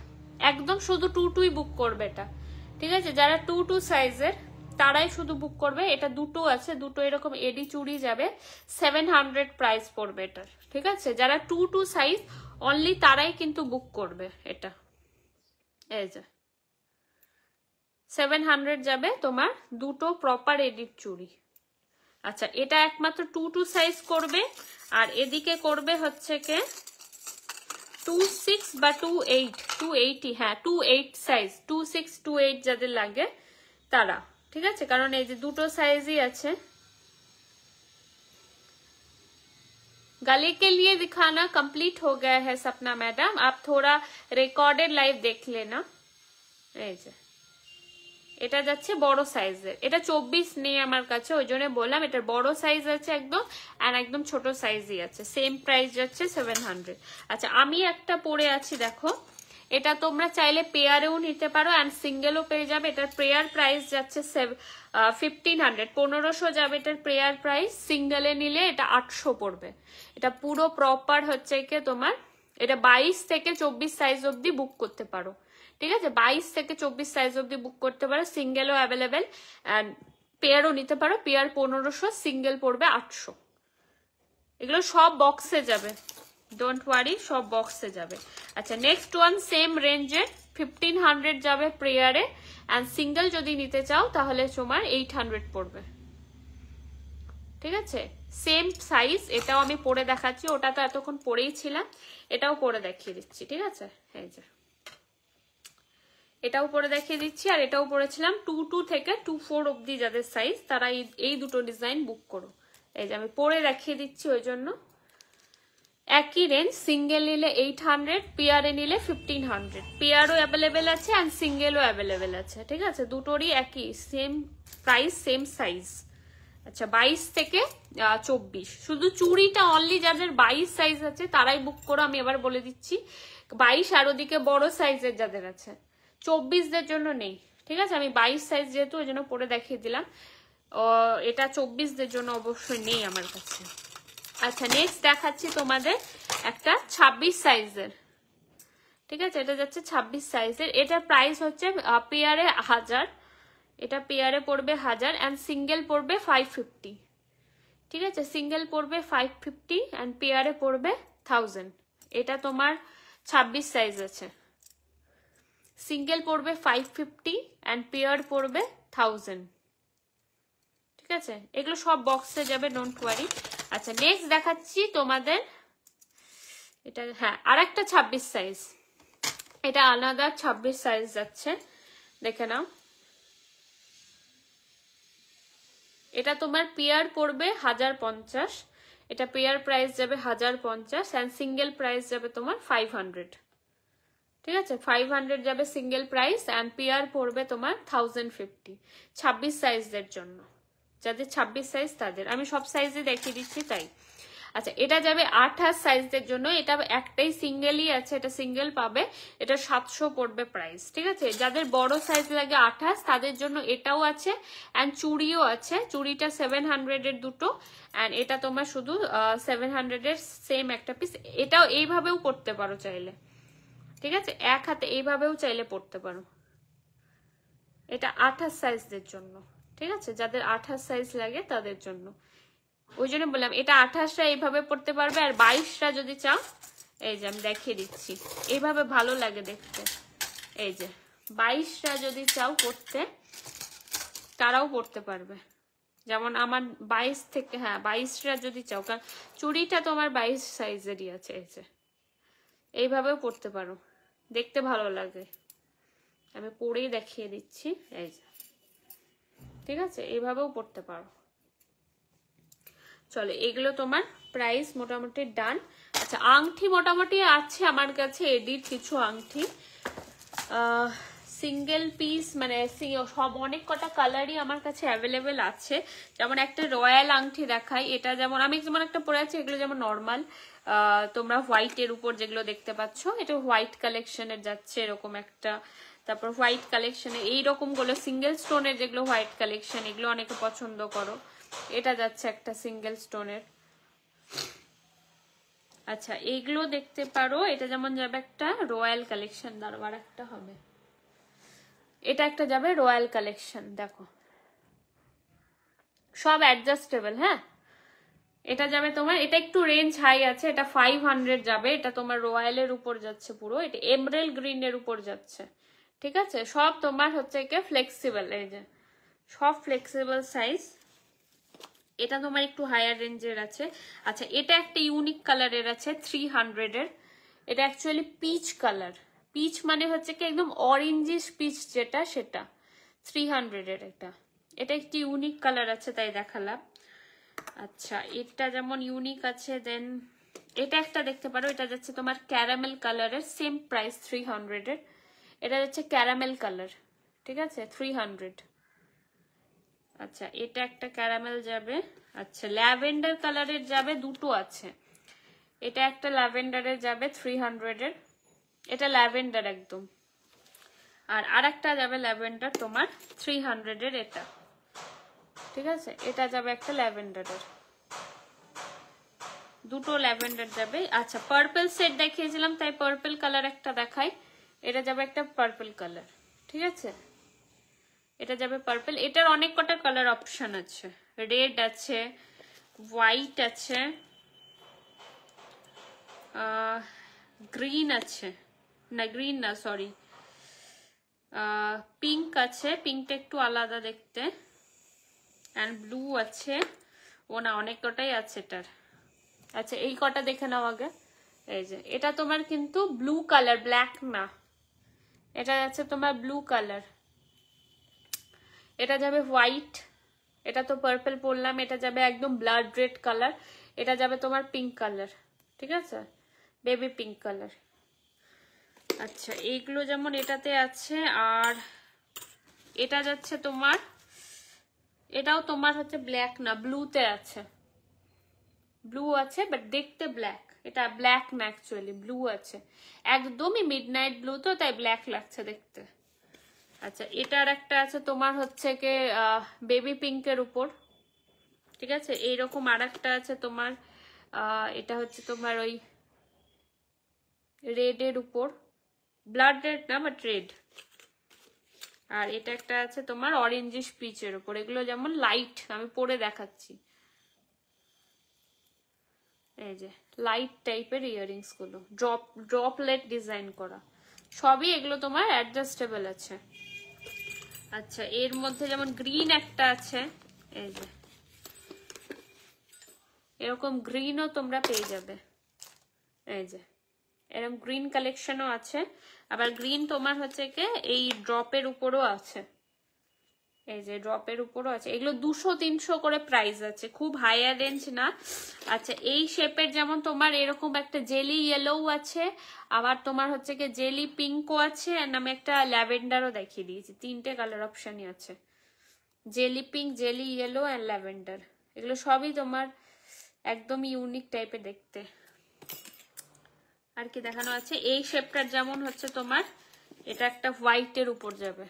একদম শুধু 2 বুক করবে এটা, ঠিক আছে? যারা 2 সাইজের তারাই শুধু বুক করবে। এটা দুটো আছে, দুটো এরকম এডি চুড়ি যাবে, 700 প্রাইস পড়বে এটার, ঠিক আছে? যারা 2 সাইজ অনলি তারাই কিন্তু বুক করবে এটা। এই যে 700 যাবে তোমার দুটো প্রপার এডিট চুড়ি। আচ্ছা, এটা একমাত্র 2 সাইজ করবে, আর এদিকে করবে হচ্ছে কে 26 বা 280, হ্যাঁ 28 সাইজ, 26 28 যাদের লাগে তারা, ঠিক আছে? কারণ এই যে দুটো সাইজই আছে। गले के लिए दिखाना कंप्लीट हो गया है सपना मैडम, आप थोड़ा रिकॉर्डेड लाइव देख लेना। এই যে এটা যাচ্ছে বড় সাইজের, এটা 24 নেই আমার কাছে, ওই জন্য বললাম এটার বড় সাইজ আছে একদম, আর একদম ছোট সাইজই আছে, সেম প্রাইস যাচ্ছে 700। আচ্ছা, আমি একটা পরে আছি দেখো, এটা তোমরা চাইলে পেয়ারেও নিতে পারো অ্যান্ড সিঙ্গেলও পেয়ে যাবে। এটার পেয়ার প্রাইস যাচ্ছে 1500, 1500 যাবে এটার পেয়ার প্রাইস। সিঙ্গেলে নিলে এটা 800 পড়বে। এটা পুরো প্রপার হচ্ছে কি তোমার, এটা 22 থেকে 24 সাইজ অবধি বুক করতে পারো, ঠিক আছে? 22 থেকে 24 সাইজ অবধি বুক করতে পারো, সিঙ্গেলও অ্যাভেলেবেল অ্যান্ড পেয়ারও নিতে পারো। পেয়ার 1500, সিঙ্গেল পড়বে 800। এগুলো সব বক্সে যাবে, ডোন্ট ওয়ারি, সব বক্সে যাবে। আচ্ছা, নেক্সট ওয়ান সেম রেঞ্জে 1500 যাবে পেয়ারে, অ্যান্ড সিঙ্গেল যদি নিতে চাও তাহলে তোমার 800 পড়বে, ঠিক আছে? সেম সাইজ, এটাও আমি পরে দেখাচ্ছি, ওটা তো এতক্ষণ পরেই ছিলাম, এটাও পরে দেখিয়ে দিচ্ছি, ঠিক আছে? এই যে এটাও পরে দেখিয়ে দিচ্ছি, আর এটাও পরেছিলাম 22 থেকে 24 অবধি যাদের সাইজ তারা এই দুটো ডিজাইন বুক করো। এই যে আমি পরে দেখিয়ে দিচ্ছি, ওই জন্য একই রেঞ্জ, সিঙ্গেল নিলে 800, পেয়ারে নিলে 1500। পেয়ারও অ্যাভেলেবেল আছে অ্যান্ড সিঙ্গেলও অ্যাভেলেবেল আছে, ঠিক আছে? দুটোরই একই সেম প্রাইস, সেম সাইজ। আচ্ছা, 22 থেকে 24, শুধু চুড়িটা অনলি যাদের 22 সাইজ আছে তারাই বুক করো। আমি এবার বলে দিচ্ছি 22 আর ওদিকে বড় সাইজের যাদের আছে, 24দের জন্য নেই, ঠিক আছে? আমি 22 সাইজ যেহেতু ওই জন্য পরে দেখিয়ে দিলাম, এটা 24দের জন্য অবশ্যই নেই আমার কাছে। আচ্ছা, নেক্সট দেখাচ্ছি তোমাদের একটা 26 সাইজের, ঠিক আছে? এটা যাচ্ছে 26 সাইজের, এটার প্রাইস হচ্ছে পেয়ারে 1000, এটা পেয়ারে পড়বে 1000 অ্যান্ড সিঙ্গেল পড়বে 550, ঠিক আছে? সিঙ্গেল পড়বে 550 অ্যান্ড পেয়ারে পড়বে 1000। এটা তোমার 26 সাইজ আছে, সিঙ্গেল পড়বে 550 অ্যান্ড পেয়ার পড়বে 1000, ঠিক আছে? এগুলো সব বক্সে যাবে, ডোন্ট ওয়ারি। আচ্ছা, নেক্সট দেখাচ্ছি তোমাদের এটা, হ্যাঁ আর একটা 26 সাইজ, এটা আলাদা 26 সাইজ যাচ্ছে, দেখে নাও। এটা তোমার পেয়ার পড়বে 1050, এটা পেয়ার প্রাইস যাবে 1050 অ্যান্ড সিঙ্গেল প্রাইস যাবে তোমার 500, ঠিক আছে? 500 যাবে সিঙ্গেল প্রাইস অ্যান্ড পেয়ার পড়বে তোমার 1050। 26 সাইজদের জন্য, যাদের 26 সাইজ তাদের, আমি সব সাইজে দেখিয়ে দিচ্ছি তাই। আচ্ছা, এটা যাবে 28 সাইজদের জন্য, এটা একটাই সিঙ্গেলই আছে, এটা সিঙ্গেল পাবে, এটা 700 পড়বে প্রাইস, ঠিক আছে? যাদের বড় সাইজ লাগে 28 তাদের জন্য এটাও আছে অ্যান্ড চুড়িও আছে, চুড়িটা 700 এর দুটো অ্যান্ড এটা তোমার শুধু 700 এর সেম একটা পিস। এটাও এইভাবেও করতে পারো চাইলে, ঠিক আছে? এক হাতে এইভাবেও চাইলে পড়তে পারো। এটা 28 সাইজদের জন্য, ঠিক আছে? যাদের 28 সাইজ লাগে তাদের জন্য, ওই জন্য বললাম এটা 28টা এইভাবে পড়তে পারবে, আর 22টা যদি চাও, এই যে আমি দেখিয়ে দিচ্ছি, এইভাবে ভালো লাগে দেখতে। এই যে 22টা যদি চাও পড়তে তারাও পড়তে পারবে, যেমন আমার 22 থেকে, হ্যাঁ 22টা যদি চাও, কারণ চুড়িটা তোমার 22 সাইজেরই আছে। এই যে এইভাবেও পড়তে পারো, দেখতে ভালো লাগে, আমি পরেই দেখিয়ে দিচ্ছি। এই যে, ঠিক আছে? এইভাবেও পড়তে পারো। চলো, এগুলো তোমার প্রাইস মোটামুটি ডান। আচ্ছা, আংটি মোটামুটি আছে আমার কাছে এডিট কিছু আংটি, সিঙ্গেল পিস মানে সব অনেক কটা কালারই আমার কাছে অ্যাভেলেবেল আছে। যেমন একটা রয়্যাল আংটি দেখাই, এটা যেমন আমি যেমন একটা পরে আছি, এগুলো যেমন নর্মাল তোমরা হোয়াইটের উপর যেগুলো দেখতে পাচ্ছ, এটা হোয়াইট কালেকশনের যাচ্ছে এরকম একটা। তারপর হোয়াইট কালেকশনে এইরকম গুলো সিঙ্গেল স্টোনের যেগুলো হোয়াইট কালেকশন, এগুলো অনেকে পছন্দ করো। এটা যাচ্ছে একটা সিঙ্গেল স্টোনের, আচ্ছা এইগুলো দেখতে পারো, এটা যেমন যাবে একটা রয়্যাল কালেকশন, দারবার একটা হবে, এটা একটা যাবে রয়্যাল কালেকশন, দেখো সব অ্যাডজাস্টেবল। হ্যাঁ এটা যাবে তোমার, এটা একটু রেঞ্জ হাই আছে, এটা 500 যাবে, এটা তোমার রয়্যালের উপর যাচ্ছে পুরো, এটা এমরেল গ্রিনের উপর যাচ্ছে, ঠিক আছে। সব তোমার হচ্ছে কি ফ্লেক্সিবল, এই যে সব ফ্লেক্সিবল সাইজ, এটা তোমার একটু হায়ার রেঞ্জের আছে। আচ্ছা এটা একটা ইউনিক কালারের আছে 300 এর, এটা অ্যাকচুয়ালি পিচ কালার, পিচ মানে হচ্ছে কি একদম অরেঞ্জিশ পিচ যেটা, সেটা 300 এর, এটা একটি ইউনিক কালার আছে তাই দেখালাম। আচ্ছা এটা যেমন ইউনিক আছে, দেন এটা একটা দেখতে পারো, এটা যাচ্ছে তোমার ক্যারামেল কালারের, সেম প্রাইস 300 এর, এটা যাচ্ছে ক্যারামেল কালার, ঠিক আছে 300। আচ্ছা এটা একটা ক্যারামেল যাবে। আচ্ছা ল্যাভেন্ডার কালারের যাবে, দুটো আছে, এটা একটা ল্যাভেন্ডারের যাবে 300 এর, এটা ল্যাভেন্ডার একদম, আর আরেকটা যাবে ল্যাভেন্ডার তোমার 300 এর, এটা ঠিক আছে, এটা যাবে একটা ল্যাভেন্ডারের, দুটো ল্যাভেন্ডার যাবে। আচ্ছা পার্পল সেট দেখিয়েছিলাম তাই পার্পল কালার একটা দেখাই, এটা যাবে একটা পার্পল কালার, ঠিক আছে, এটা যাবে পার্পল। এটার অনেক কটা কালার অপশন আছে, রেড আছে, হোয়াইট আছে, গ্রিন আছে, না গ্রিন না সরি, পিঙ্ক আছে, পিঙ্কটা একটু আলাদা দেখতে, অ্যান্ড ব্লু আছে, ও না অনেক কটাই আছে এটার। আচ্ছা এই কটা দেখে নাও আগে, এই যে এটা তোমার কিন্তু ব্লু কালার, ব্ল্যাক না, এটা যাচ্ছে তোমার ব্লু কালার, এটা যাবে হোয়াইট, এটা তো পার্পল বললাম, এটা যাবে একদম ব্লাড রেড কালার, এটা যাবে তোমার পিঙ্ক কালার, ঠিক আছে বেবি পিঙ্ক কালার। আচ্ছা এইগুলো যেমন এটাতে আছে, আর এটা যাচ্ছে তোমার, এটাও তোমার হচ্ছে ব্ল্যাক না, ব্লুতে আছে, ব্লু আছে বাট দেখতে ব্ল্যাক, এটা ব্ল্যাক না অ্যাকচুয়ালি ব্লু আছে, একদমই মিডনাইট ব্লু তো তাই ব্ল্যাক লাগছে দেখতে। আচ্ছা এটার একটা আছে তোমার হচ্ছে কে বেবি পিঙ্কের উপর, ঠিক আছে, এইরকম আর একটা আছে তোমার, এটা হচ্ছে তোমার ওই রেডের উপর, ব্লাড রেড না বাট রেড, আর এটা একটা আছে তোমার অরেঞ্জিশ পিচের উপর, এগুলো যেমন লাইট, আমি পরে দেখাচ্ছি, এই যে লাইট টাইপের ইয়াররিংস গুলো, ড্রপলেট ডিজাইন করা, সবই এগুলো তোমার অ্যাডজাস্টেবল আছে। আচ্ছা এর মধ্যে যেমন গ্রিন একটা আছে, এই যে এরকম গ্রিনও তোমরা পেয়ে যাবে, এই যে এরকম গ্রিন কালেকশনও আছে, আবার গ্রিন তোমার হচ্ছে কি এই ড্রপের উপরও আছে, এই যে ড্রপের উপরও আছে, এগুলো 200-300 করে প্রাইস আছে, খুব হায়ার রেঞ্জ না। আচ্ছা এই শেপের যেমন তোমার এরকম একটা জেলি ইয়েলো আছে, আবার তোমার হচ্ছে কি জেলি পিঙ্কও আছে, আর আমি একটা ল্যাভেন্ডারও দেখিয়ে দিয়েছি, 3টে কালার অপশনই আছে, jelly pink, jelly yellow and lavender, এগুলো সবই তোমার একদম ইউনিক টাইপের দেখতে। আর কি দেখানো আছে, এই শেপটার যেমন হচ্ছে তোমার এটা একটা হোয়াইটের উপর যাবে,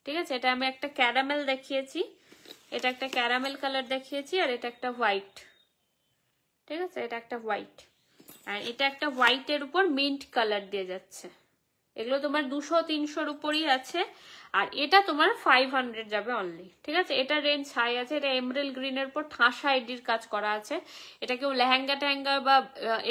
ঠিক আছে, এটা আমি একটা ক্যারামেল দেখিয়েছি, এটা একটা ক্যারামেল কালার দেখিয়েছি, আর এটা একটা হোয়াইট, ঠিক আছে, এটা একটা হোয়াইট, আর এটা একটা হোয়াইটের উপর মিন্ট কালার দিয়ে যাচ্ছে, এগুলো তোমার 200-300 উপরই আছে, আর এটা তোমার 500 যাবে অনলি, ঠিক আছে, এটা রেঞ্জ হাই আছে, এটা এমরেল গ্রিনের উপর ঠাসা এডির কাজ করা আছে, এটা কেউ লেহেঙ্গা টেহেঙ্গা বা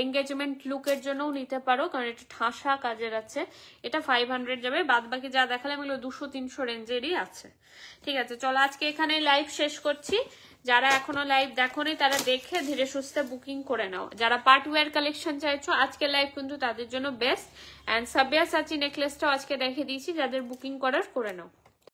এঙ্গেজমেন্ট লুকের জন্যও নিতে পারো, কারণ এটা ঠাসা কাজের আছে, এটা 500 যাবে, বাদ বাকি যা দেখালাম এগুলো 200-300 রেঞ্জেরই আছে। ঠিক আছে চলো আজকে এখানে লাইভ শেষ করছি, যারা এখনো লাইভ দেখোনি তারা দেখে ধীরে সুস্থে বুকিং করে নাও, যারা পার্ট ওয়্যার কালেকশন চাইছো আজকে লাইভ কিন্তু তাদের জন্য বেস্ট, এন্ড সাবিয়া সাচি নেকলেসটাও আজকে দেখে দিয়েছি, যাদের বুকিং করার করে নাও।